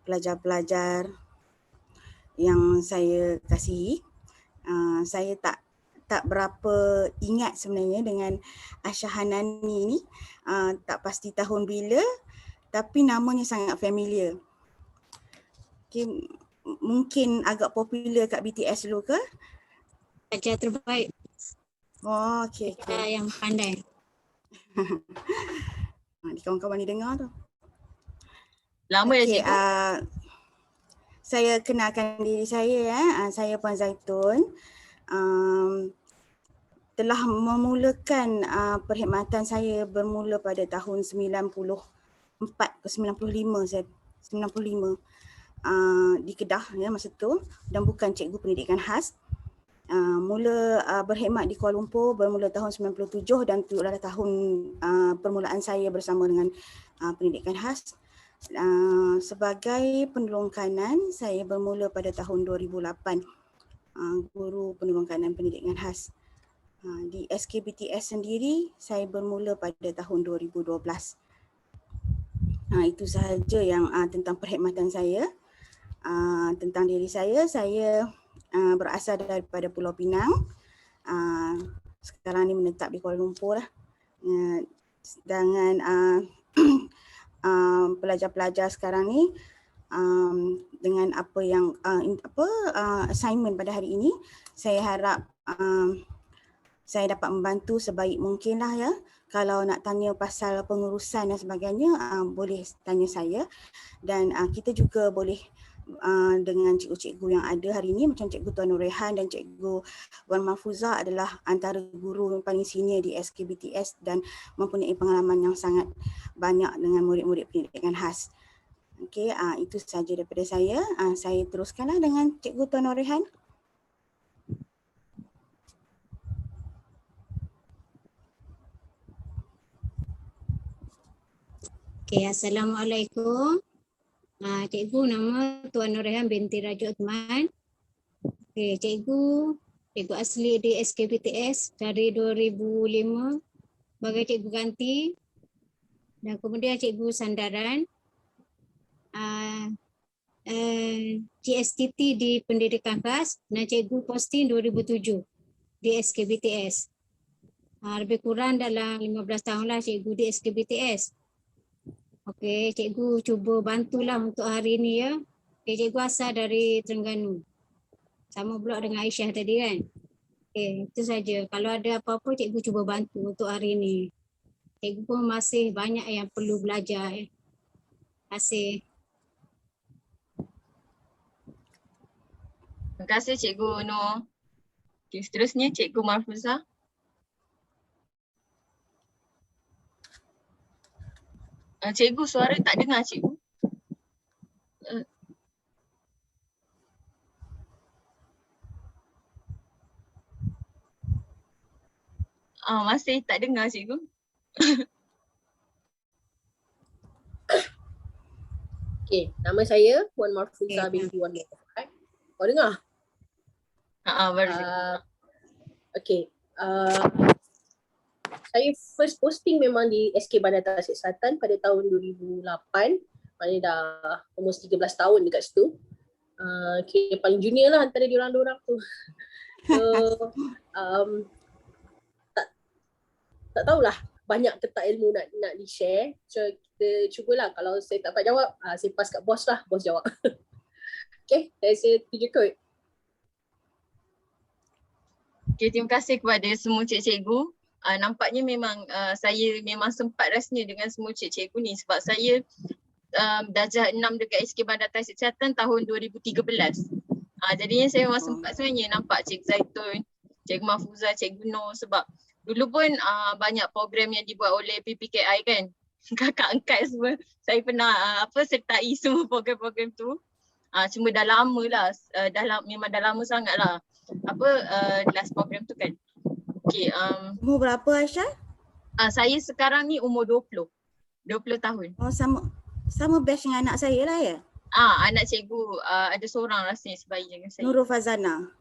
pelajar-pelajar yang saya kasihi. Saya tak berapa ingat sebenarnya dengan Aisyah Hanani ni. Tak pasti tahun bila, tapi namanya sangat familiar. Okay, mungkin agak popular kat BTS dulu ke? Pelajar terbaik. Oh, okey. Kita yang pandai. Kawan-kawan ni dengar tu. Lama ya cikgu? Saya kenalkan diri saya. Saya Puan Zaitun. Telah memulakan perkhidmatan saya bermula pada tahun 94 ke 95 saya 95 di Kedah ya masa tu, dan bukan cikgu pendidikan khas. Mula berkhidmat di Kuala Lumpur bermula tahun 97 dan itu adalah tahun permulaan saya bersama dengan pendidikan khas. Sebagai penolong kanan saya bermula pada tahun 2008, guru penolong kanan pendidikan khas. Di SKBTS sendiri saya bermula pada tahun 2012. Itu sahaja yang tentang perkhidmatan saya. Tentang diri saya berasal daripada Pulau Pinang. Sekarang ni menetap di Kuala Lumpur lah. Dengan pelajar-pelajar sekarang ni, dengan apa yang assignment pada hari ini, saya harap saya dapat membantu sebaik mungkin lah ya. Kalau nak tanya pasal pengurusan dan sebagainya, boleh tanya saya. Dan kita juga boleh dengan cikgu-cikgu yang ada hari ini, macam Cikgu Tuan Nur Rehan dan Cikgu Wan Mahfuzah adalah antara guru yang paling senior di SKBTS dan mempunyai pengalaman yang sangat banyak dengan murid-murid pendidikan khas. Okey, itu sahaja daripada saya. Saya teruskanlah dengan Cikgu Tuan Nur Rehan. Okay, Assalamualaikum. Cikgu nama Tuan Nur Rehan binti Raja Uthman. Okay, cikgu asli di SKBTS dari 2005 sebagai cikgu ganti dan kemudian cikgu sandaran GSTT di pendidikan khas dan cikgu posting 2007 di SKBTS. Lebih kurang dalam 15 tahun lah cikgu di SKBTS. Okey, cikgu cuba bantulah untuk hari ini ya. Okay, cikgu asal dari Terengganu. Sama pula dengan Aisyah tadi kan. Okey, itu saja. Kalau ada apa-apa cikgu cuba bantu untuk hari ini. Cikgu pun masih banyak yang perlu belajar. Terima kasih. Terima kasih Cikgu Nur. Okay, seterusnya Cikgu Mahfuzah. Cikgu, suara tak dengar cikgu. Masih tak dengar cikgu. Okey, nama saya Puan Mahfuzah binti Wan Mahfuzah. Kau dengar? Baru. Okey. Saya first posting memang di SK Bandar Tasik Selatan pada tahun 2008. Maknanya dah almost 13 tahun dekat situ. Okay, paling junior lah antara diorang tu. So, tak tahulah banyak ke tak ilmu nak di-share. So kita cubalah, kalau saya tak dapat jawab, saya pass kat bos lah, bos jawab. Okay, saya tuju kot. Okay, terima kasih kepada semua cikgu-cikgu. Nampaknya memang saya memang sempat rasanya dengan semua cikgu-cikgu ni sebab saya darjah 6 dekat SK Bandar Tasik Selatan tahun 2013. Jadinya saya memang sempat sebenarnya nampak Cikgu Zaitun, Cikgu Mahfuzah, Cikgu Nur sebab dulu pun banyak program yang dibuat oleh PPKI kan. Kakak angkat semua. Saya pernah sertai semua program-program tu. Cuma dah lama lah, memang dah lama sangat lah last program tu kan. Okay, umur berapa Aisyah? Saya sekarang ni umur 20 tahun. Oh, sama batch dengan anak saya lah ya? Anak cikgu ada seorang rasanya sebayi dengan saya. Nurul Fazana.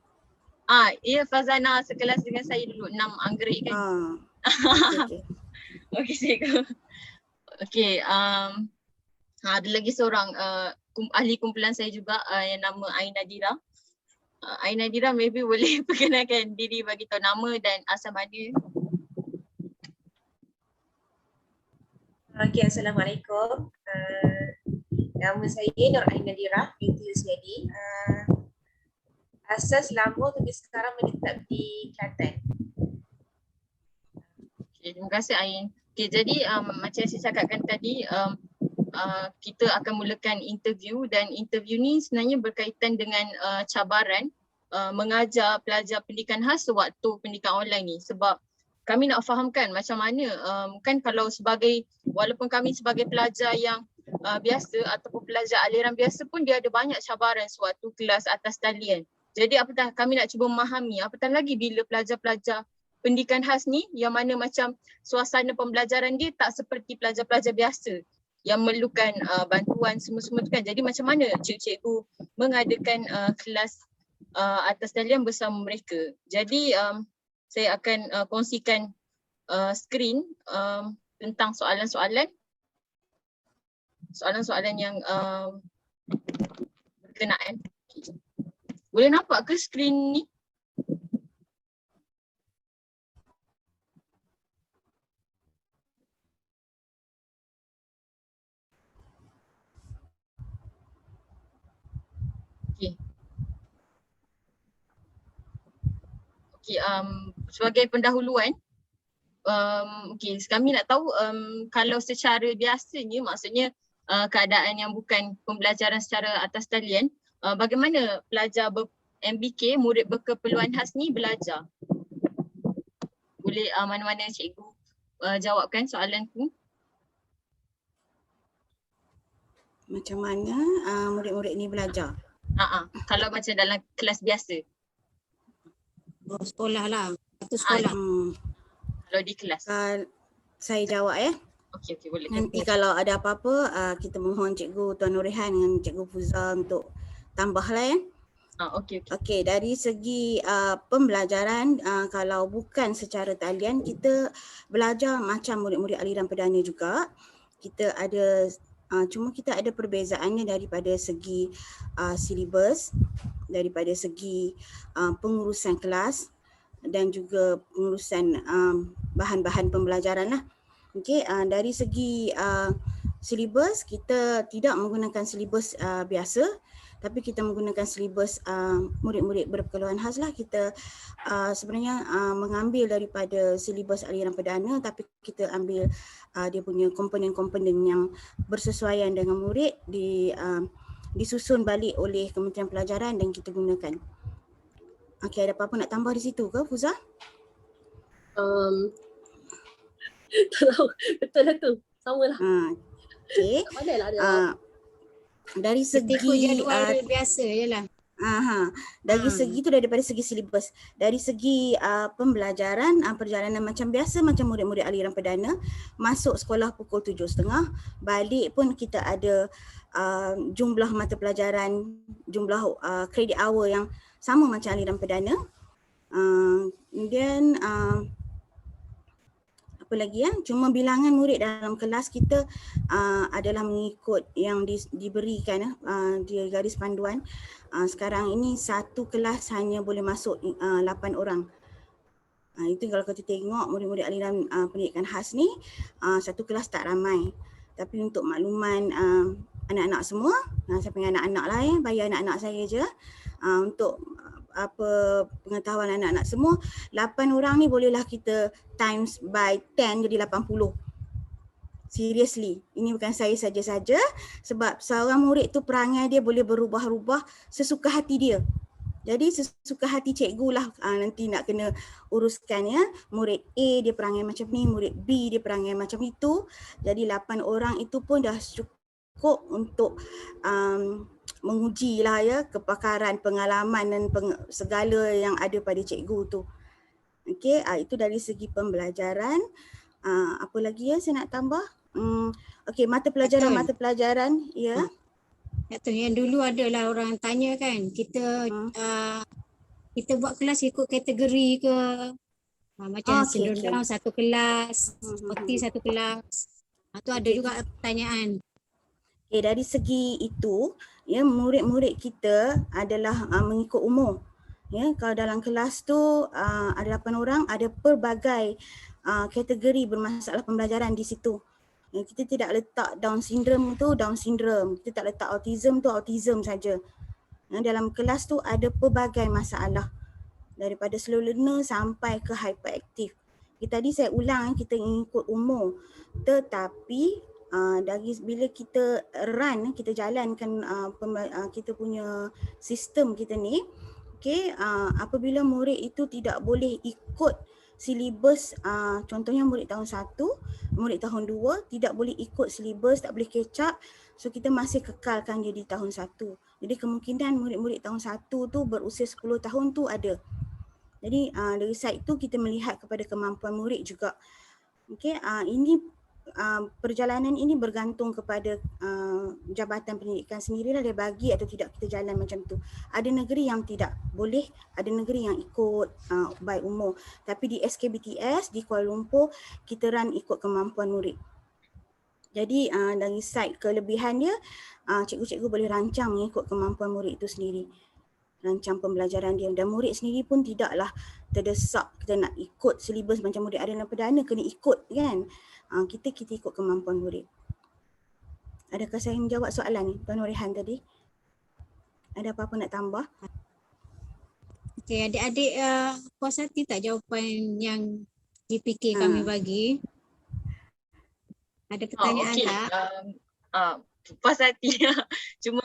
Ya, Fazana sekelas dengan saya dulu, 6 anggerik kan. Okay. Okey cikgu. Okey, Ada lagi seorang ahli kumpulan saya juga yang nama Aina Dira. Aina Dira maybe boleh perkenalkan diri, bagi tahu nama dan asal mana. Okay, Assalamualaikum. Nama saya Nur Aina Dira binti Husniadi. Asal Selangor tapi sekarang menetap di Kelantan. Okay, terima kasih Ain. Okay, jadi macam saya cakapkan tadi, kita akan mulakan interview, dan interview ni sebenarnya berkaitan dengan cabaran mengajar pelajar pendidikan khas sewaktu pendidikan online ni. Sebab kami nak fahamkan macam mana, kan kalau walaupun kami sebagai pelajar yang biasa ataupun pelajar aliran biasa pun dia ada banyak cabaran sewaktu kelas atas talian. Jadi apatah kami nak cuba memahami, apatah lagi bila pelajar-pelajar pendidikan khas ni yang mana macam suasana pembelajaran dia tak seperti pelajar-pelajar biasa yang memerlukan bantuan semua-semua tu kan. Jadi macam mana cikgu mengadakan kelas atas talian bersama mereka. Jadi saya akan kongsikan skrin tentang soalan-soalan yang berkenaan. Boleh nampak ke skrin ni? Okay, sebagai pendahuluan, kami nak tahu kalau secara biasanya, maksudnya keadaan yang bukan pembelajaran secara atas talian, bagaimana pelajar MBK, murid berkeperluan khas ni belajar? Boleh mana-mana cikgu jawabkan soalan tu? Macam mana murid-murid ni belajar? Kalau macam dalam kelas biasa. Sekolah lah, satu sekolah. Kalau di kelas. Saya jawab ya. Okey, boleh. Nanti kalau ada apa-apa kita mohon Cikgu Tuan Nurihan dengan Cikgu Fuza untuk tambah lah ya. Okey, dari segi pembelajaran, kalau bukan secara talian, kita belajar macam murid-murid aliran perdana juga. Kita ada cuma kita ada perbezaannya daripada segi silibus, daripada segi pengurusan kelas dan juga pengurusan bahan-bahan pembelajaran lah. Okey, dari segi silibus, kita tidak menggunakan silibus biasa, tapi kita menggunakan silibus murid-murid berkeperluan khas lah. Kita sebenarnya mengambil daripada silibus aliran perdana, tapi kita ambil dia punya komponen-komponen yang bersesuaian dengan murid, disusun balik oleh Kementerian Pelajaran dan kita gunakan. Okey, ada apa-apa nak tambah di situ ke Fuza? Tak tahu, betul lah tu, sama lah. Okey. Tak pandai lah ada. Dari segi jadual biasa je lah. Dari segi tu, daripada segi silibus. Dari segi pembelajaran, perjalanan macam biasa, macam murid-murid aliran perdana, masuk sekolah pukul 7.30, balik pun kita ada jumlah mata pelajaran, jumlah credit hour yang sama macam aliran perdana. Kemudian apa lagi ya, cuma bilangan murid dalam kelas kita adalah mengikut yang diberikan di garis panduan. Sekarang ini satu kelas hanya boleh masuk 8 orang. Itu kalau kita tengok murid-murid aliran pendidikan khas ni, satu kelas tak ramai. Tapi untuk makluman anak-anak semua, saya panggil anak-anak lah ya, bagi anak-anak saya je, untuk pengetahuan anak-anak semua, 8 orang ni bolehlah kita times by 10 jadi 80. Seriously, ini bukan saya saja-saja, sebab seorang murid tu perangai dia boleh berubah-ubah sesuka hati dia. Jadi sesuka hati cikgu lah nanti nak kena uruskan ya. Murid A dia perangai macam ni, murid B dia perangai macam itu. Jadi 8 orang itu pun dah cukup untuk menguji lah ya kepakaran, pengalaman dan segala yang ada pada cikgu tu. Okey, itu dari segi pembelajaran. Apa lagi ya saya nak tambah? Okey, mata pelajaran ya. Betul, yang dulu adalah orang tanya kan, kita buat kelas ikut kategori ke? Macam sederhana satu kelas, seperti satu kelas. Tu ada juga pertanyaan. Okay, dari segi itu, ya, murid-murid kita adalah mengikut umur. Ya, kalau dalam kelas tu ada 8 orang, ada pelbagai kategori bermasalah pembelajaran di situ. Ya, kita tidak letak Down syndrome tu Down syndrome, kita tak letak autism tu autism saja. Ya, dalam kelas tu ada pelbagai masalah daripada slow learner sampai ke hyperaktif. Tadi saya ulang, kita ikut umur, tetapi dari bila kita run, kita jalankan kita punya sistem kita ni, okay, apabila murid itu tidak boleh ikut silibus, contohnya murid tahun 1, murid tahun 2 tidak boleh ikut silibus, tak boleh catch up, so kita masih kekalkan dia di tahun 1. Jadi kemungkinan murid-murid tahun 1 tu berusia 10 tahun tu ada. Jadi dari side tu kita melihat kepada kemampuan murid juga. Okey, ini perjalanan ini bergantung kepada Jabatan Pendidikan sendirilah, dia bagi atau tidak kita jalan macam tu. Ada negeri yang tidak boleh, ada negeri yang ikut by umur. Tapi di SKBTS di Kuala Lumpur kita run ikut kemampuan murid. Jadi dari side kelebihan dia, cikgu-cikgu boleh rancang mengikut kemampuan murid itu sendiri. Rancang pembelajaran dia, dan murid sendiri pun tidaklah terdesak kita nak ikut silibus macam murid Aryan dan Perdana kena ikut kan. Kita ikut kemampuan murid. Adakah saya menjawab soalan ni Tuan Nurihan tadi? Ada apa-apa nak tambah? Okey, adik-adik puas hati tak jawapan yang GPK kami bagi? Ada pertanyaan okey. tak? Puas hati. Cuma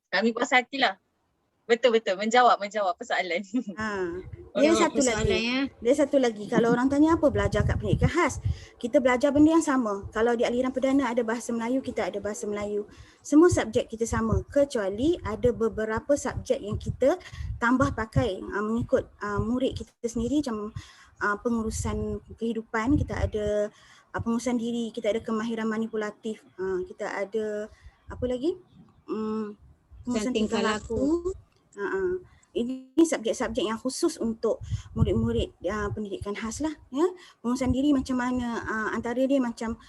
kami puas hatilah. Betul-betul menjawab persoalan. Dia satu lagi. Dia satu lagi. Kalau orang tanya apa belajar kat pendidikan khas, kita belajar benda yang sama. Kalau di aliran perdana ada bahasa Melayu, kita ada bahasa Melayu. Semua subjek kita sama, kecuali ada beberapa subjek yang kita tambah pakai mengikut murid kita sendiri, macam pengurusan kehidupan, kita ada pengurusan diri, kita ada kemahiran manipulatif, kita ada apa lagi? Pengurusan tingkah laku. Ini subjek-subjek yang khusus untuk murid-murid pendidikan khas lah, ya. Pengurusan diri macam mana, antara dia macam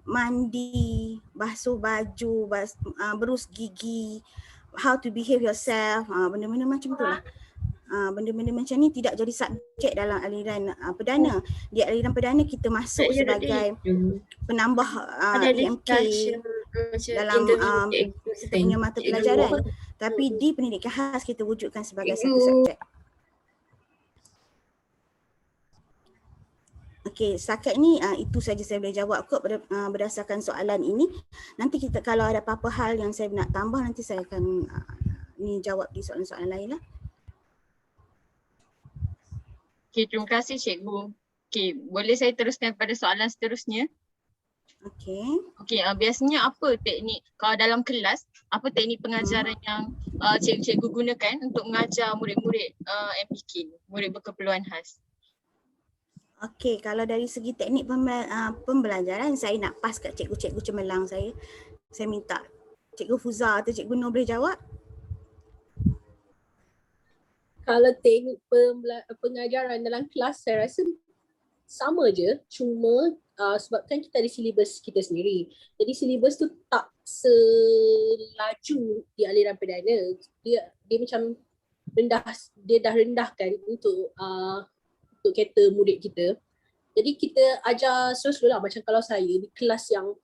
mandi, basuh baju, berus gigi, how to behave yourself, benda-benda macam tu lah. Benda-benda macam ni tidak jadi subjek dalam aliran perdana. Di aliran perdana kita masuk sebagai penambah PMK dalam kita punya mata pelajaran. Tapi di pendidikan khas kita wujudkan sebagai satu subjek. Okey, setakat ni itu saja saya boleh jawab kot berdasarkan soalan ini. Nanti kita kalau ada apa-apa hal yang saya nak tambah, nanti saya akan jawab di soalan-soalan lain lah. Okey, terima kasih cikgu. Okey, boleh saya teruskan pada soalan seterusnya? Okey, biasanya apa teknik, kalau dalam kelas, apa teknik pengajaran yang cikgu-cikgu gunakan untuk mengajar murid-murid MPK, murid berkeperluan khas? Okey, kalau dari segi teknik pembelajaran, saya nak pas kat cikgu-cikgu cemerlang saya. Saya minta Cikgu Fuza atau Cikgu Nur boleh jawab? Kalau teknik pengajaran dalam kelas, saya rasa sama je, cuma sebabkan kita ada silibus kita sendiri. Jadi silibus tu tak selaju di aliran perdana. Dia macam dia dah rendahkan untuk kata murid kita. Jadi kita ajar slow-slow lah. Macam kalau saya di kelas yang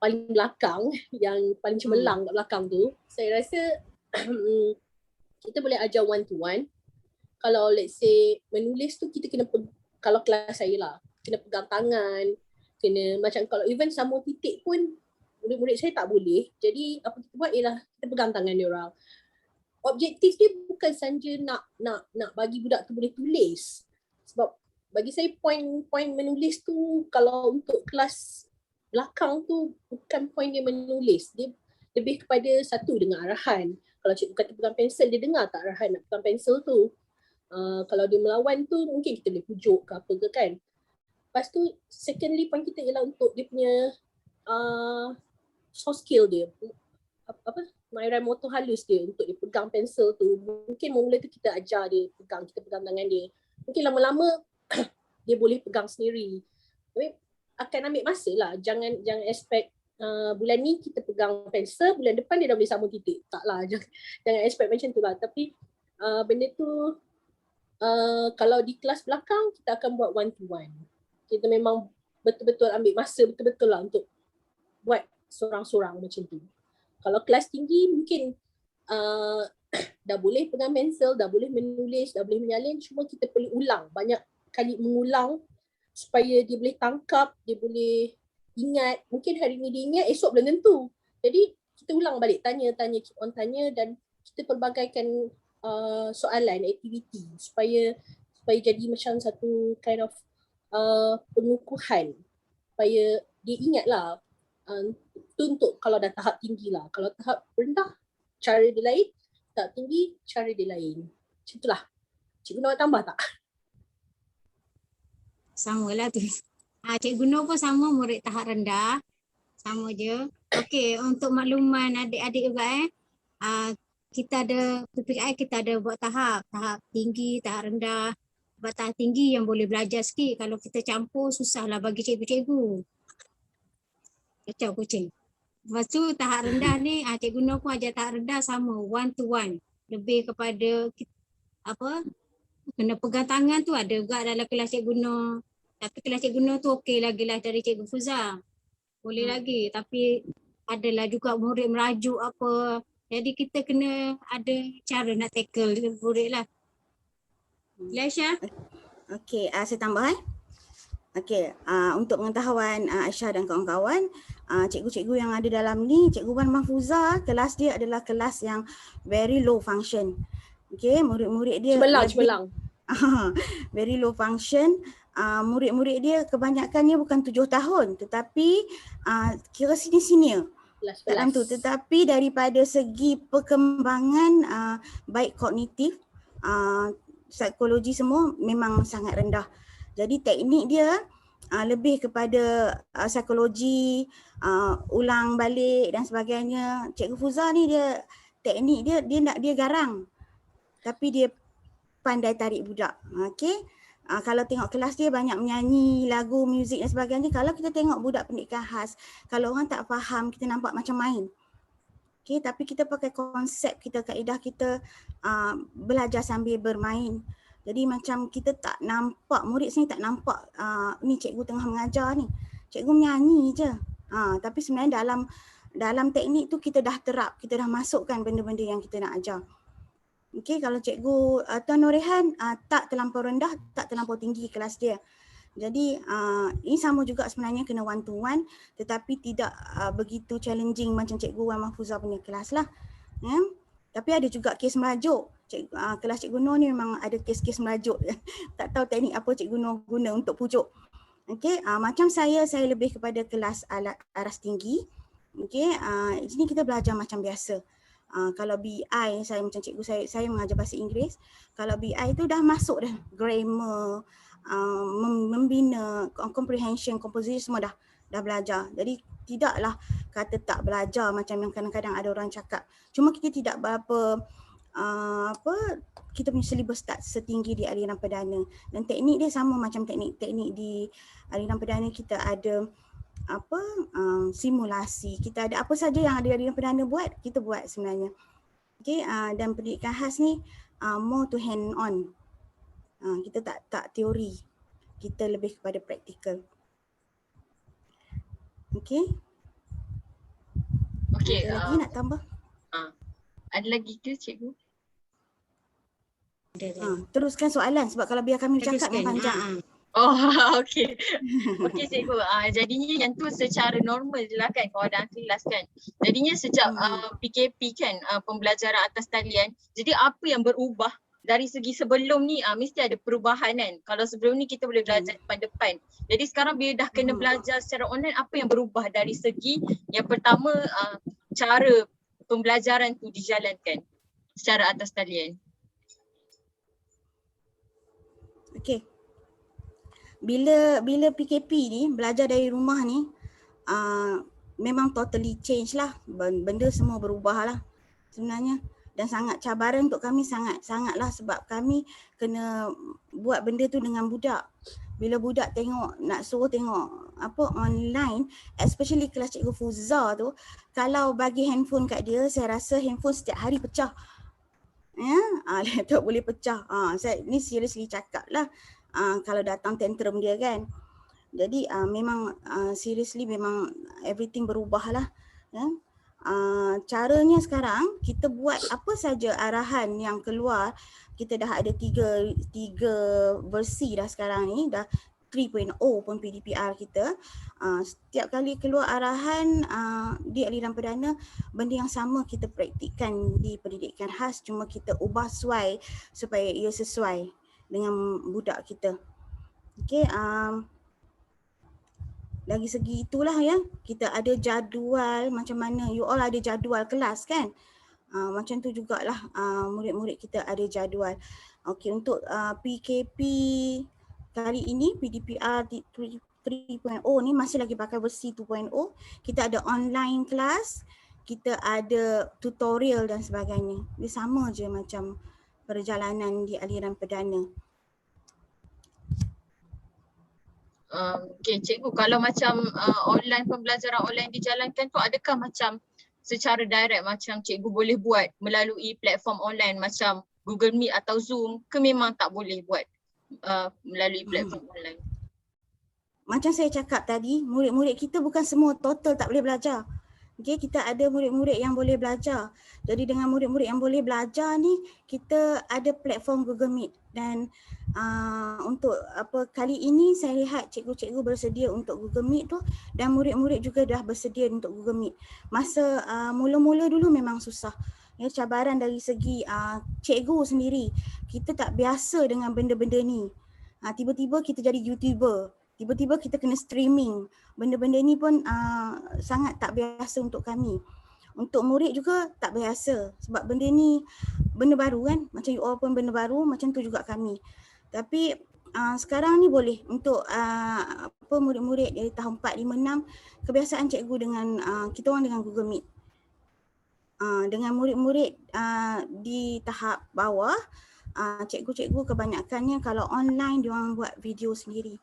paling belakang, yang paling cemerlang kat belakang tu, saya rasa kita boleh ajar one to one. Kalau let's say menulis tu kita kena kalau kelas saya lah, kena pegang tangan, kena macam kalau even sambung titik pun murid-murid saya tak boleh. Jadi apa kita buat ialah kita pegang tangan dia orang. Objektif dia bukan saja nak bagi budak tu boleh tulis. Sebab bagi saya point menulis tu kalau untuk kelas belakang tu bukan point dia menulis. Dia lebih kepada satu dengan arahan. Kalau cikgu kata pegang pensel, dia dengar tak arahan nak pegang pensel tu. Kalau dia melawan tu mungkin kita boleh pujuk ke apa ke kan. Lepas tu secondly point kita ialah untuk dia punya soft skill dia, kemahiran motor halus dia untuk dia pegang pensel tu. Mungkin mula tu kita ajar dia pegang, kita pegang tangan dia. Mungkin lama-lama dia boleh pegang sendiri. Tapi akan ambil masa lah, jangan expect bulan ni kita pegang pensel, bulan depan dia dah boleh sambung titik. Taklah, jangan expect macam tu lah. Tapi benda tu kalau di kelas belakang kita akan buat one to one. Kita memang betul-betul ambil masa betul-betul lah untuk buat sorang-sorang macam tu. Kalau kelas tinggi mungkin dah boleh pegang pensel, dah boleh menulis, dah boleh menyalin, cuma kita perlu ulang, banyak kali mengulang supaya dia boleh tangkap, dia boleh ingat. Mungkin hari ni dia ingat, esok belum tentu. Jadi kita ulang balik, tanya, keep on tanya, dan kita pelbagaikan soalan, aktiviti supaya jadi macam satu kind of pengukuhan supaya dia ingat lah. Itu untuk kalau dah tahap tinggi lah. Kalau tahap rendah, cara dia lain. Tahap tinggi, cara dia lain. Macam itulah. Cikgu nak tambah tak? Sama lah tu. Cikgu Nur pun sama, murid tahap rendah. Sama je. Okey, untuk makluman adik-adik juga kita ada PPKI, kita ada buat tahap tinggi, tahap rendah. Sebab tahap tinggi yang boleh belajar sikit. Kalau kita campur, susahlah bagi cikgu-cikgu. Kacau kucing. Lepas tu tahap rendah ni, Cikgu Nur pun ajar tahap rendah sama, one to one. Lebih kepada kena pegang tangan tu ada juga dalam kelas Cikgu Nur. Tapi kelas Cikgu Nur tu okey lagi lah dari Cikgu Fuza. Boleh lagi, tapi adalah juga murid merajuk apa. Jadi kita kena ada cara nak tackle murid lah. Aisyah? Okey, saya tambah Okey, untuk pengetahuan Aisyah dan kawan-kawan, cikgu-cikgu yang ada dalam ni, Cikgu Wan Mahfuza, kelas dia adalah kelas yang very low function. Okey, murid-murid dia cemerlang. Very low function. Murid-murid dia kebanyakannya bukan 7 tahun, tetapi kira senior dalam tu. Tetapi daripada segi perkembangan baik kognitif, psikologi semua memang sangat rendah. Jadi teknik dia lebih kepada psikologi, ulang balik dan sebagainya. Cikgu Fuza ni teknik dia garang. Tapi dia pandai tarik budak. Okey. Kalau tengok kelas dia banyak menyanyi lagu, muzik dan sebagainya. Kalau kita tengok budak pendidikan khas, kalau orang tak faham, kita nampak macam main. Okey, tapi kita pakai konsep kita, kaedah kita belajar sambil bermain. Jadi macam kita tak nampak, murid sini tak nampak ni cikgu tengah mengajar ni. Cikgu menyanyi je. Tapi sebenarnya dalam teknik tu kita dah terap, kita dah masukkan benda-benda yang kita nak ajar. Okey, kalau cikgu Tuan Norehan tak terlampau rendah, tak terlampau tinggi kelas dia. Jadi ini sama juga sebenarnya kena one to one, tetapi tidak begitu challenging macam Cikgu Wan Mahfuza punya kelas lah. Tapi ada juga kes merajuk. Kelas Cikgu Nur ni memang ada kes-kes merajuk. Tak tahu teknik apa Cikgu Nur guna untuk pujuk. Okey, macam saya lebih kepada kelas aras tinggi. Okey, di sini kita belajar macam biasa. Kalau BI, saya macam cikgu saya mengajar bahasa Inggeris. Kalau BI tu dah masuk dah grammar, membina, comprehension, composition semua dah belajar. Jadi tidaklah kata tak belajar macam yang kadang-kadang ada orang cakap. Cuma kita tidak berapa kita punya syllabus tak setinggi di aliran perdana, dan teknik dia sama macam teknik di aliran perdana. Kita ada simulasi, kita ada apa saja yang ada di aliran perdana buat, kita buat sebenarnya. Okey, dan pendidikan khas ni more to hand on. Kita tak teori, kita lebih kepada praktikal. Okey. Okey, Ada lagi nak tambah? Ada lagi ke cikgu? Teruskan soalan, sebab kalau biar kami bercakap yang panjang. Oh, okey. Okey cikgu. Jadinya yang tu secara normal je lah kan keadaan kelas kan. Jadinya sejak PKP kan, pembelajaran atas talian. Jadi apa yang berubah dari segi sebelum ni? Mesti ada perubahan kan. Kalau sebelum ni kita boleh belajar depan-depan. Jadi sekarang bila dah kena belajar secara online, apa yang berubah dari segi yang pertama cara pembelajaran tu dijalankan secara atas talian? Okey. Bila PKP ni, belajar dari rumah ni memang totally change lah. Benda semua berubah lah sebenarnya. dan sangat cabaran untuk kami, sangatlah sebab kami kena buat benda tu dengan budak. Bila budak tengok, nak suruh tengok online, especially kelas Cikgu Fuza tu, kalau bagi handphone kat dia, saya rasa handphone setiap hari pecah. Laptop boleh pecah. Saya ni seriously cakap lah, kalau datang tantrum dia kan. Jadi memang seriously memang everything berubah lah. Caranya sekarang kita buat apa saja arahan yang keluar. Kita dah ada tiga versi dah sekarang ni, dah 3.0 pun PDPR kita. Setiap kali keluar arahan di aliran perdana, benda yang sama kita praktikkan di pendidikan khas, cuma kita ubah suai supaya ia sesuai dengan budak kita. Okey, dari segi itulah ya, kita ada jadual macam mana, you all ada jadual kelas kan? Macam tu jugalah murid-murid kita ada jadual. Okey, untuk PKP kali ini PDPR 3.0 ni masih lagi pakai versi 2.0. Kita ada online kelas, kita ada tutorial dan sebagainya. Dia sama je macam perjalanan di aliran perdana. Okay, cikgu, kalau macam online, pembelajaran online dijalankan tu, adakah macam secara direct macam cikgu boleh buat melalui platform online macam Google Meet atau Zoom, ke memang tak boleh buat melalui platform online? Macam saya cakap tadi, murid-murid kita bukan semua total tak boleh belajar. Okay, kita ada murid-murid yang boleh belajar. Jadi dengan murid-murid yang boleh belajar ni, kita ada platform Google Meet. Dan untuk kali ini saya lihat cikgu-cikgu bersedia untuk Google Meet tu, dan murid-murid juga dah bersedia untuk Google Meet. Masa mula-mula dulu memang susah. Ya, cabaran dari segi cikgu sendiri. Kita tak biasa dengan benda-benda ni. Tiba-tiba kita jadi YouTuber. Tiba-tiba kita kena streaming. Benda-benda ni pun sangat tak biasa untuk kami. Untuk murid juga tak biasa. Sebab benda ni benda baru kan. Macam you all pun benda baru, macam tu juga kami. Tapi sekarang ni boleh untuk murid-murid dari tahun 4, 5, 6, kebiasaan cikgu dengan kita orang dengan Google Meet. Dengan murid-murid di tahap bawah, cikgu-cikgu kebanyakannya kalau online dia orang buat video sendiri.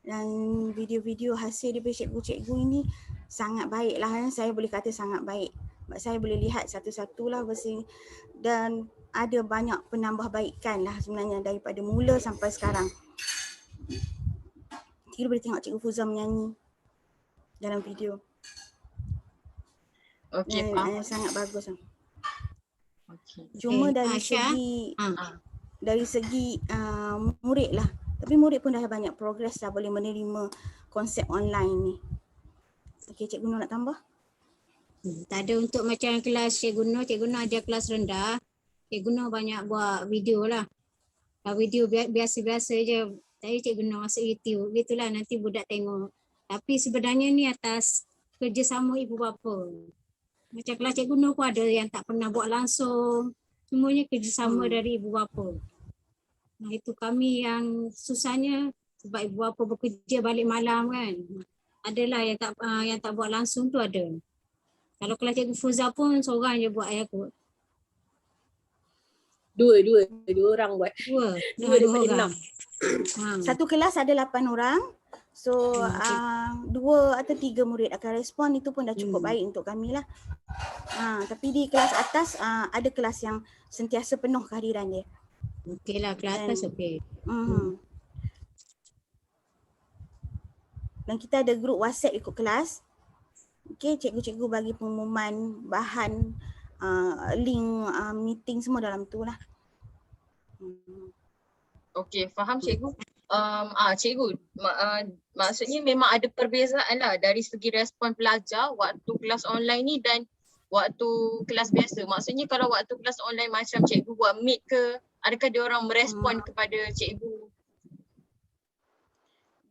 Dan video-video hasil daripada cikgu-cikgu ini sangat baik lah. Saya boleh kata sangat baik. Sebab saya boleh lihat satu-satu lah dan ada banyak penambahbaikan lah sebenarnya daripada mula sampai sekarang. Kita boleh tengok Cikgu Fuza menyanyi dalam video. Okey, faham. Sangat bagus lah. Okay. Cuma dari segi murid lah. Tapi murid pun dah banyak progress dah boleh menerima konsep online ni. Okey, Cikgu Nur nak tambah? Tak ada untuk macam kelas Cikgu Nur ada kelas rendah. Cikgu Nur banyak buat video lah. Video biasa-biasa je. Tadi Cikgu Nur masuk YouTube. Gitulah nanti budak tengok. Tapi sebenarnya ni atas kerjasama ibu bapa. Macam kelas Cikgu Nur pun ada yang tak pernah buat langsung. Semuanya kerjasama dari ibu bapa. Nah, itu kami yang susahnya sebab ibu bapa bekerja balik malam kan. Adalah yang tak buat langsung tu ada. Kalau kelas Cikgu Fuza pun seorang je buat ayah kot. Dua orang buat. Dua daripada orang. 6. Satu kelas ada 8 orang. So 2 atau 3 murid akan respon, itu pun dah cukup baik untuk kami lah. Tapi di kelas atas ada kelas yang sentiasa penuh kehadiran dia. Okey lah, kelas atas okey. Dan kita ada grup WhatsApp ikut kelas. Okey, cikgu-cikgu bagi pengumuman, bahan, link meeting semua dalam tu lah. Okey, faham cikgu. Cikgu, maksudnya memang ada perbezaan lah dari segi respon pelajar waktu kelas online ni dan waktu kelas biasa. Maksudnya kalau waktu kelas online macam cikgu buat meet ke, adakah dia orang merespon kepada cikgu?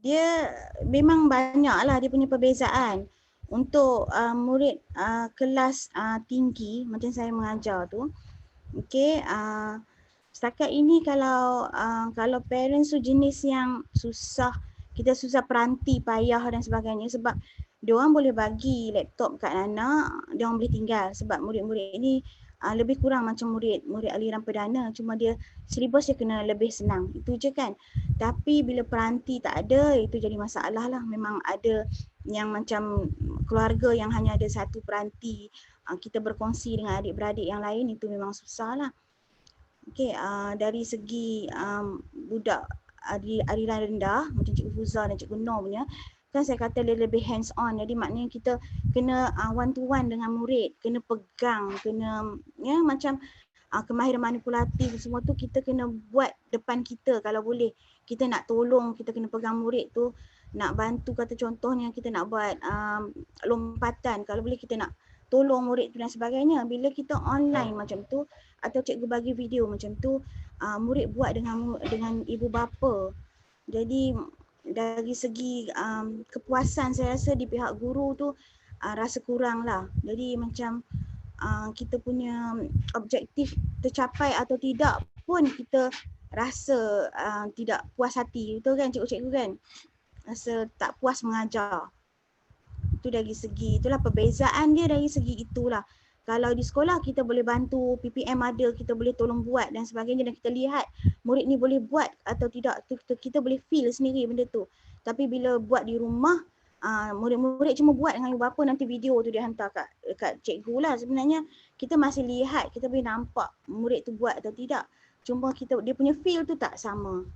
Dia memang banyak lah dia punya perbezaan. Untuk murid kelas tinggi macam saya mengajar tu, okey, setakat ini kalau parents tu jenis yang susah, kita susah peranti, payah dan sebagainya sebab diorang boleh bagi laptop kat anak, diorang boleh tinggal sebab murid-murid ni lebih kurang macam murid aliran perdana, cuma dia silibus dia kena lebih senang. Itu je kan. Tapi bila peranti tak ada, itu jadi masalah lah. Memang ada yang macam keluarga yang hanya ada satu peranti, kita berkongsi dengan adik-beradik yang lain, itu memang susah lah. Okey, dari segi budak aliran rendah macam Cikgu Fuzal dan Cikgu Nur punya, kan saya kata dia lebih hands on, jadi maknanya kita kena one to one dengan murid, kena pegang, kena ya macam kemahiran manipulatif semua tu kita kena buat depan kita kalau boleh. Kita nak tolong, kita kena pegang murid tu, nak bantu, kata contohnya kita nak buat lompatan, kalau boleh kita nak tolong murid tu dan sebagainya. Bila kita online macam tu atau cikgu bagi video macam tu, murid buat dengan ibu bapa. Jadi dari segi kepuasan saya rasa di pihak guru tu rasa kurang lah. Jadi macam kita punya objektif tercapai atau tidak pun kita rasa tidak puas hati. Betul kan cikgu-cikgu kan? Rasa tak puas mengajar. Itu dari segi, itulah perbezaan dia dari segi itulah. Kalau di sekolah kita boleh bantu, PPM ada, kita boleh tolong buat dan sebagainya, dan kita lihat murid ni boleh buat atau tidak, kita boleh feel sendiri benda tu. Tapi bila buat di rumah, murid-murid cuma buat dengan ibu bapa, nanti video tu dia hantar kat cikgu lah. Sebenarnya kita masih lihat, kita boleh nampak murid tu buat atau tidak. Cuma dia punya feel tu tak sama.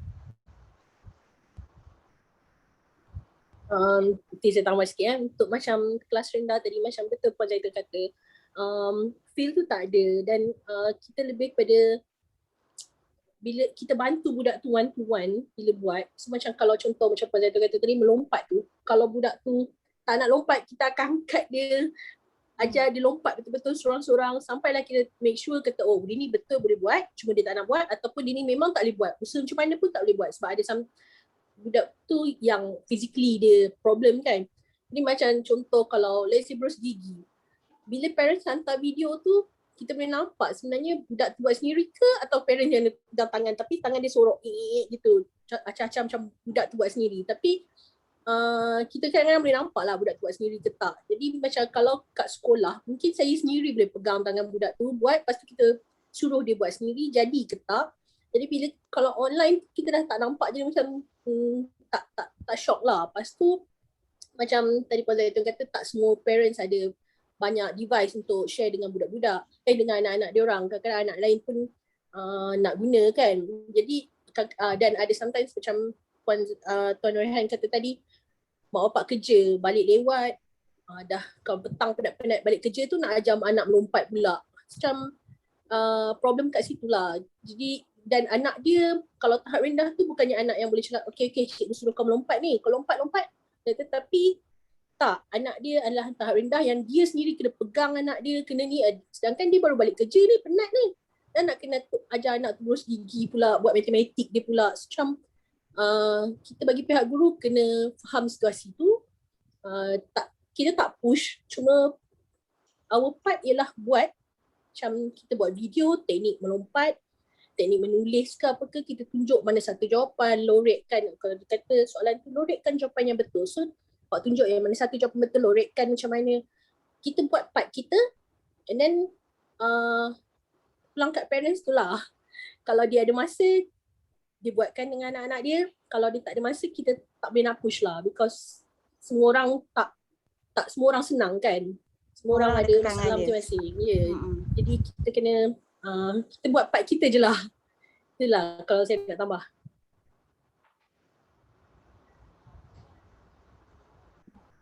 Saya tambah sikit untuk macam kelas rendah tadi, macam betul Puan Zaitun kata, feel tu tak ada, dan kita lebih pada bila kita bantu budak tu one to one bila buat, so macam kalau contoh macam Puan Zaitun kata tadi melompat tu, kalau budak tu tak nak lompat, kita akan angkat dia, ajar dia lompat betul-betul seorang-seorang sampailah kita make sure kata oh dia ni betul boleh buat, cuma dia tak nak buat, ataupun dia ni memang tak boleh buat, usaha macam mana pun tak boleh buat sebab ada budak tu yang physically dia problem kan. Jadi macam contoh kalau let's say berus gigi, bila parents hantar video tu, kita boleh nampak sebenarnya budak tu buat sendiri ke atau parents yang pegang tangan tapi tangan dia sorok gitu, acah-acah macam budak tu buat sendiri. Tapi kita kadang-kadang boleh nampak lah budak tu buat sendiri ke tak. Jadi macam kalau kat sekolah, mungkin saya sendiri boleh pegang tangan budak tu buat, lepas tu kita suruh dia buat sendiri, jadi ke tak. Jadi bila kalau online kita dah tak nampak je macam tak shock lah. Lepas tu macam tadi Puan Zaitun kata tak semua parents ada banyak device untuk share dengan budak-budak, dengan anak-anak dia orang. Kadang-kadang anak lain pun nak guna kan. Jadi dan ada sometimes macam Tuan Rehan kata tadi, mak bapak kerja balik lewat, dah kalau petang penat-penat balik kerja tu nak ajar anak melompat pula. Macam problem kat situ lah. Jadi dan anak dia kalau tahap rendah tu bukannya anak yang boleh cakap okey cikgu suruh kau melompat ni, kau lompat. Tetapi tak, anak dia adalah tahap rendah yang dia sendiri kena pegang anak dia, kena ni, sedangkan dia baru balik kerja ni, penat ni. Dan nak kena ajar anak tu berus gigi pula, buat matematik dia pula. Macam kita bagi pihak guru kena faham situasi tu. Kita tak push, cuma our part ialah buat macam kita buat video, teknik melompat, teknik menulis ke apa ke, kita tunjuk mana satu jawapan, lorekkan, kalau dia kata soalan tu lorekkan jawapan yang betul. So awak tunjuk yang mana satu jawapan betul, lorekkan macam mana. Kita buat part kita and then pulang kat parents tu lah. Kalau dia ada masa, dia buatkan dengan anak-anak dia. Kalau dia tak ada masa, kita tak boleh nak push lah, because semua orang tak semua orang senang kan. Semua orang ada masalah masing-masing. Ya. Jadi kita kena kita buat part kita je lah. Itulah kalau saya nak tambah.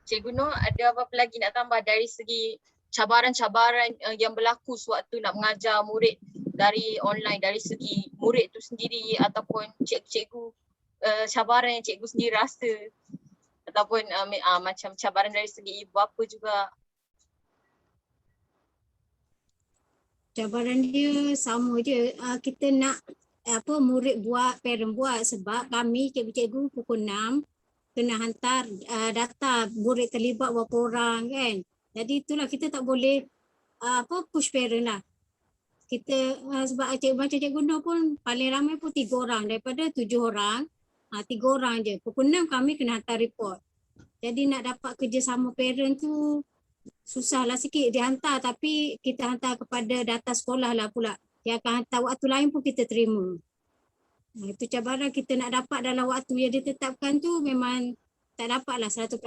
Cikgu Nur, ada apa-apa lagi nak tambah dari segi cabaran-cabaran yang berlaku sewaktu nak mengajar murid dari online, dari segi murid tu sendiri ataupun cikgu-cikgu, cabaran yang cikgu sendiri rasa, ataupun macam cabaran dari segi ibu bapa juga? Cabaran dia sama je, kita nak murid buat, parent buat, sebab kami cikgu-cikgu pukul 6 kena hantar data murid terlibat berapa orang kan. Jadi itulah kita tak boleh push parent lah. Kita sebab macam cikgu Nur pun paling ramai pun 3 orang, daripada 7 orang 3 orang je. Pukul 6 kami kena hantar report. Jadi nak dapat kerjasama parent tu susahlah sikit. Dia hantar tapi kita hantar kepada data sekolah lah pula. Dia akan hantar waktu lain pun kita terima. Itu cabaran kita nak dapat dalam waktu yang ditetapkan tu memang tak dapat lah 100%.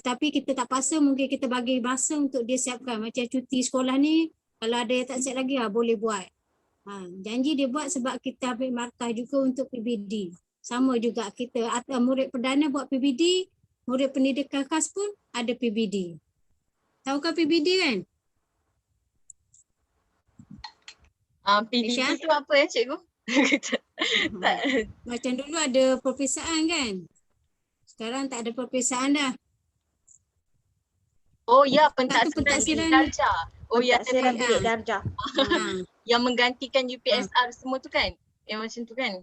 Tapi kita tak paksa, mungkin kita bagi masa untuk dia siapkan. Macam cuti sekolah ni, kalau ada yang tak siap lagi boleh buat. Janji dia buat sebab kita ambil markah juga untuk PBD. Sama juga kita, atau murid perdana buat PBD, murid pendidikan khas pun ada PBD. Tahukah PBD kan? PBD Aisyah? tu apa ya cikgu? Tak. Macam dulu ada perpisahan kan? Sekarang tak ada perpisahan dah. Oh ya, Pentaksiran. pentaksiran darjah. Oh ya, Pentaksiran tadi. bilik darjah. yang menggantikan UPSR semua tu kan? Yang macam tu kan?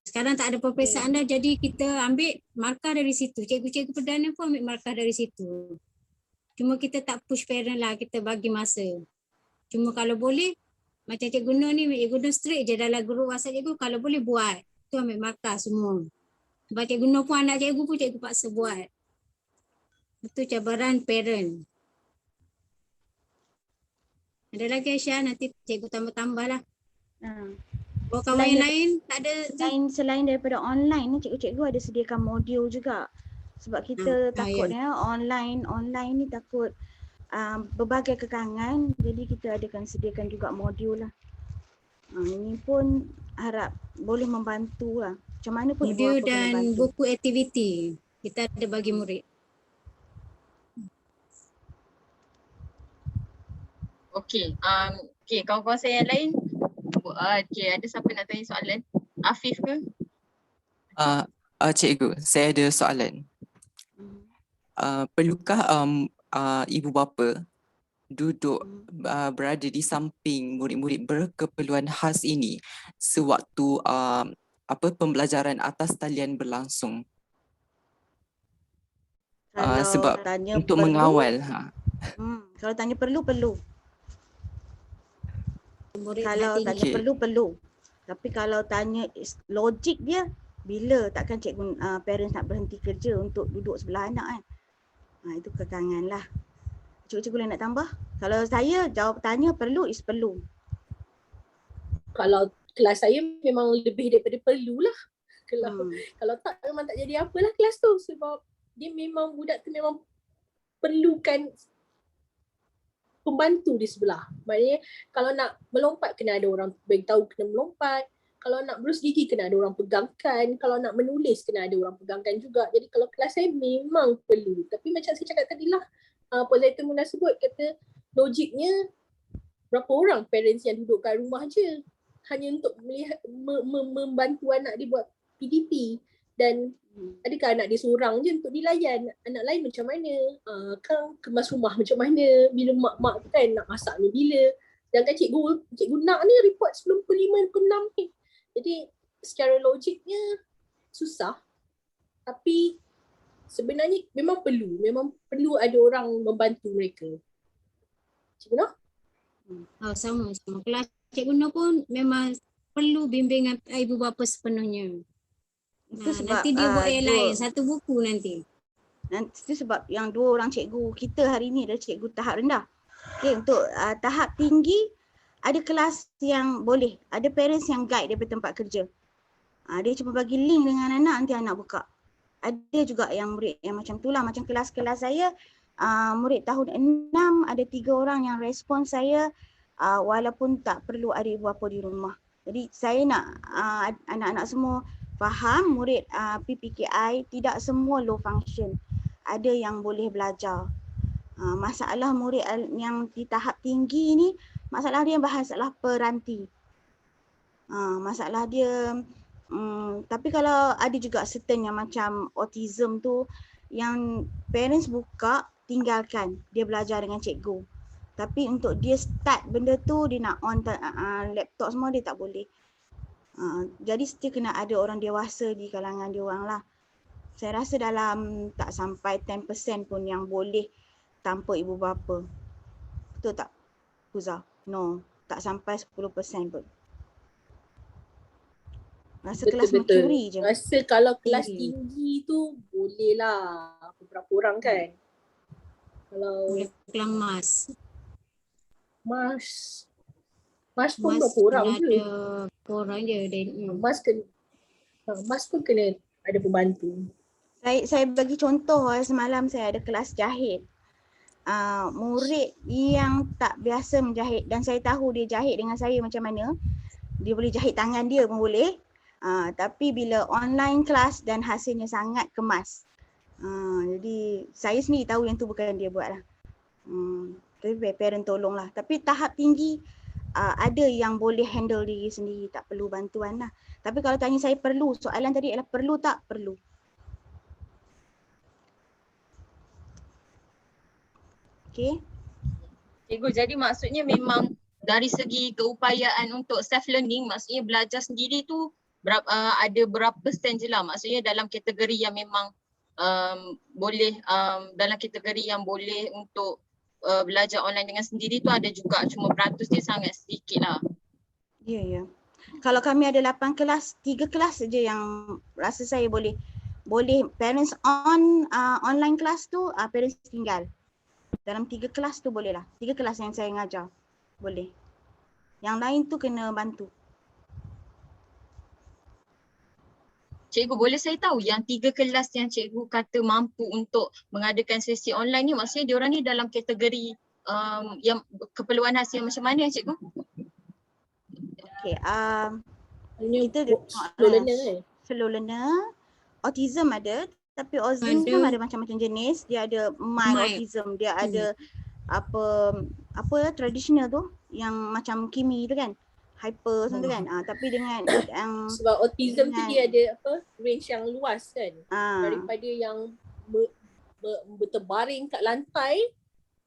Sekarang tak ada perpisahan dah, jadi kita ambil markah dari situ. Cikgu-cikgu perdana pun ambil markah dari situ. Cuma kita tak push parent lah, kita bagi masa. Cuma kalau boleh, macam Cikgu Nur ni, Cikgu Nur straight je dalam guru WhatsApp cikgu, kalau boleh buat. Tu ambil markah semua. Sebab Cikgu Nur pun anak cikgu pun cikgu paksa buat. Itu cabaran parent. Ada lagi Aisyah, nanti cikgu tambah-tambah lah. Oh, kawan yang lain tak ada tu? Selain daripada online ni, cikgu-cikgu ada sediakan modul juga. Sebab kita takutnya online ni takut berbagai kekangan, jadi kita sediakan juga modul lah. Ini pun harap boleh membantu lah. Macam mana pun Modul ibu bapa kena dan bantu. buku aktiviti kita ada bagi murid. Okey, kawan-kawan saya yang lain. Ada siapa nak tanya soalan? Afif ke? Cikgu, saya ada soalan. Perlukah ibu bapa duduk berada di samping murid-murid berkeperluan khas ini sewaktu pembelajaran atas talian berlangsung? Kalau Sebab tanya untuk perlu, mengawal. Kalau tanya perlu. Murid Kalau hati tanya perlu. Tapi kalau tanya logik dia, bila takkan cikgu parents nak berhenti kerja untuk duduk sebelah anak kan. Itu kekangan lah. Cikgu-cikgu lain nak tambah? Kalau saya jawab tanya perlu is perlu. Kalau kelas saya memang lebih daripada perlu lah. Kalau tak memang tak jadi apalah kelas tu, sebab dia memang budak tu memang perlukan pembantu di sebelah. Maknanya kalau nak melompat kena ada orang beritahu kena melompat. Kalau nak berus gigi kena ada orang pegangkan. Kalau nak menulis kena ada orang pegangkan juga. Jadi kalau kelas saya memang perlu. Tapi macam saya cakap tadi lah, Puan Zaitun Muna sebut, kata logiknya berapa orang parents yang duduk kat rumah je hanya untuk melihat, membantu anak dia buat PDP. Dan adakah anak dia seorang je untuk dilayan? Anak lain macam mana? Kan kemas rumah macam mana? Bila mak-mak tu kan nak masak ni bila? Sedangkan cikgu nak ni report sebelum pukul 5, pukul 6 ni. Jadi secara logiknya susah. Tapi sebenarnya memang perlu ada orang membantu mereka. Cikgu Noh? sama. Kelas Cikgu Nur pun memang perlu bimbingan ibu bapa sepenuhnya. Itu sebab nanti dia buat yang lain, satu buku nanti. Itu sebab yang 2 orang cikgu kita hari ni adalah cikgu tahap rendah. Untuk tahap tinggi, ada kelas yang boleh, ada parents yang guide daripada tempat kerja. Dia cuma bagi link dengan anak, nanti anak buka. Ada juga yang murid yang macam tu lah. Macam kelas-kelas saya, murid tahun 6 ada 3 orang yang respon saya walaupun tak perlu ada ibu bapa di rumah. Jadi saya nak anak-anak semua faham murid PPKI tidak semua low function. Ada yang boleh belajar. Masalah murid yang di tahap tinggi ni, masalah dia masalah peranti. Masalah dia, tapi kalau ada juga certain yang macam autism tu, yang parents buka, tinggalkan. Dia belajar dengan cikgu. Tapi untuk dia start benda tu, dia nak on laptop semua, dia tak boleh. Jadi still kena ada orang dewasa di kalangan dia orang lah. Saya rasa dalam tak sampai 10% pun yang boleh tanpa ibu bapa. Betul tak, Huza? No, tak sampai 10% pun. Rasa kelas Betul-betul. Mercury je. Rasa kalau kelas Hmm. tinggi tu boleh lah beberapa orang kan. Kalau Boleh kelang mas. mas pun Mas berapa orang kena je. ada berapa orang je. Mas pun kena ada pembantu. Saya bagi contoh semalam saya ada kelas jahit. Murid yang tak biasa menjahit dan saya tahu dia jahit dengan saya macam mana. Dia boleh jahit tangan dia pun boleh. Tapi bila online kelas dan hasilnya sangat kemas. Jadi saya sendiri tahu yang tu bukan dia buat lah. Tapi parent tolong lah. Tapi tahap tinggi ada yang boleh handle diri sendiri, tak perlu bantuan lah. Tapi kalau tanya saya perlu, soalan tadi adalah perlu tak? Perlu. Okay. Cikgu, jadi maksudnya memang dari segi keupayaan untuk self learning, maksudnya belajar sendiri tu ada berapa persen je lah, maksudnya dalam kategori yang memang boleh dalam kategori yang boleh untuk belajar online dengan sendiri tu ada juga, cuma peratus dia sangat sedikit lah. Ya. Kalau kami ada 8 kelas, 3 kelas saja yang rasa saya boleh parents online kelas tu parents tinggal. Dalam 3 kelas tu boleh lah. 3 kelas yang saya ngajar boleh. Yang lain tu kena bantu. Cikgu, boleh saya tahu yang 3 kelas yang cikgu kata mampu untuk mengadakan sesi online ni, maksudnya diorang ni dalam kategori yang keperluan khas yang macam mana cikgu? Okay. Kita Kita slow learner kan? slow learner, autism ada, tapi autism ada macam-macam jenis. Dia ada mild autism, dia ada apa traditional tu yang macam Kimi tu kan, hyper tu kan. Tapi dengan yang Sebab autism tu dengan- dia ada range yang luas kan. Daripada yang berterbaring kat lantai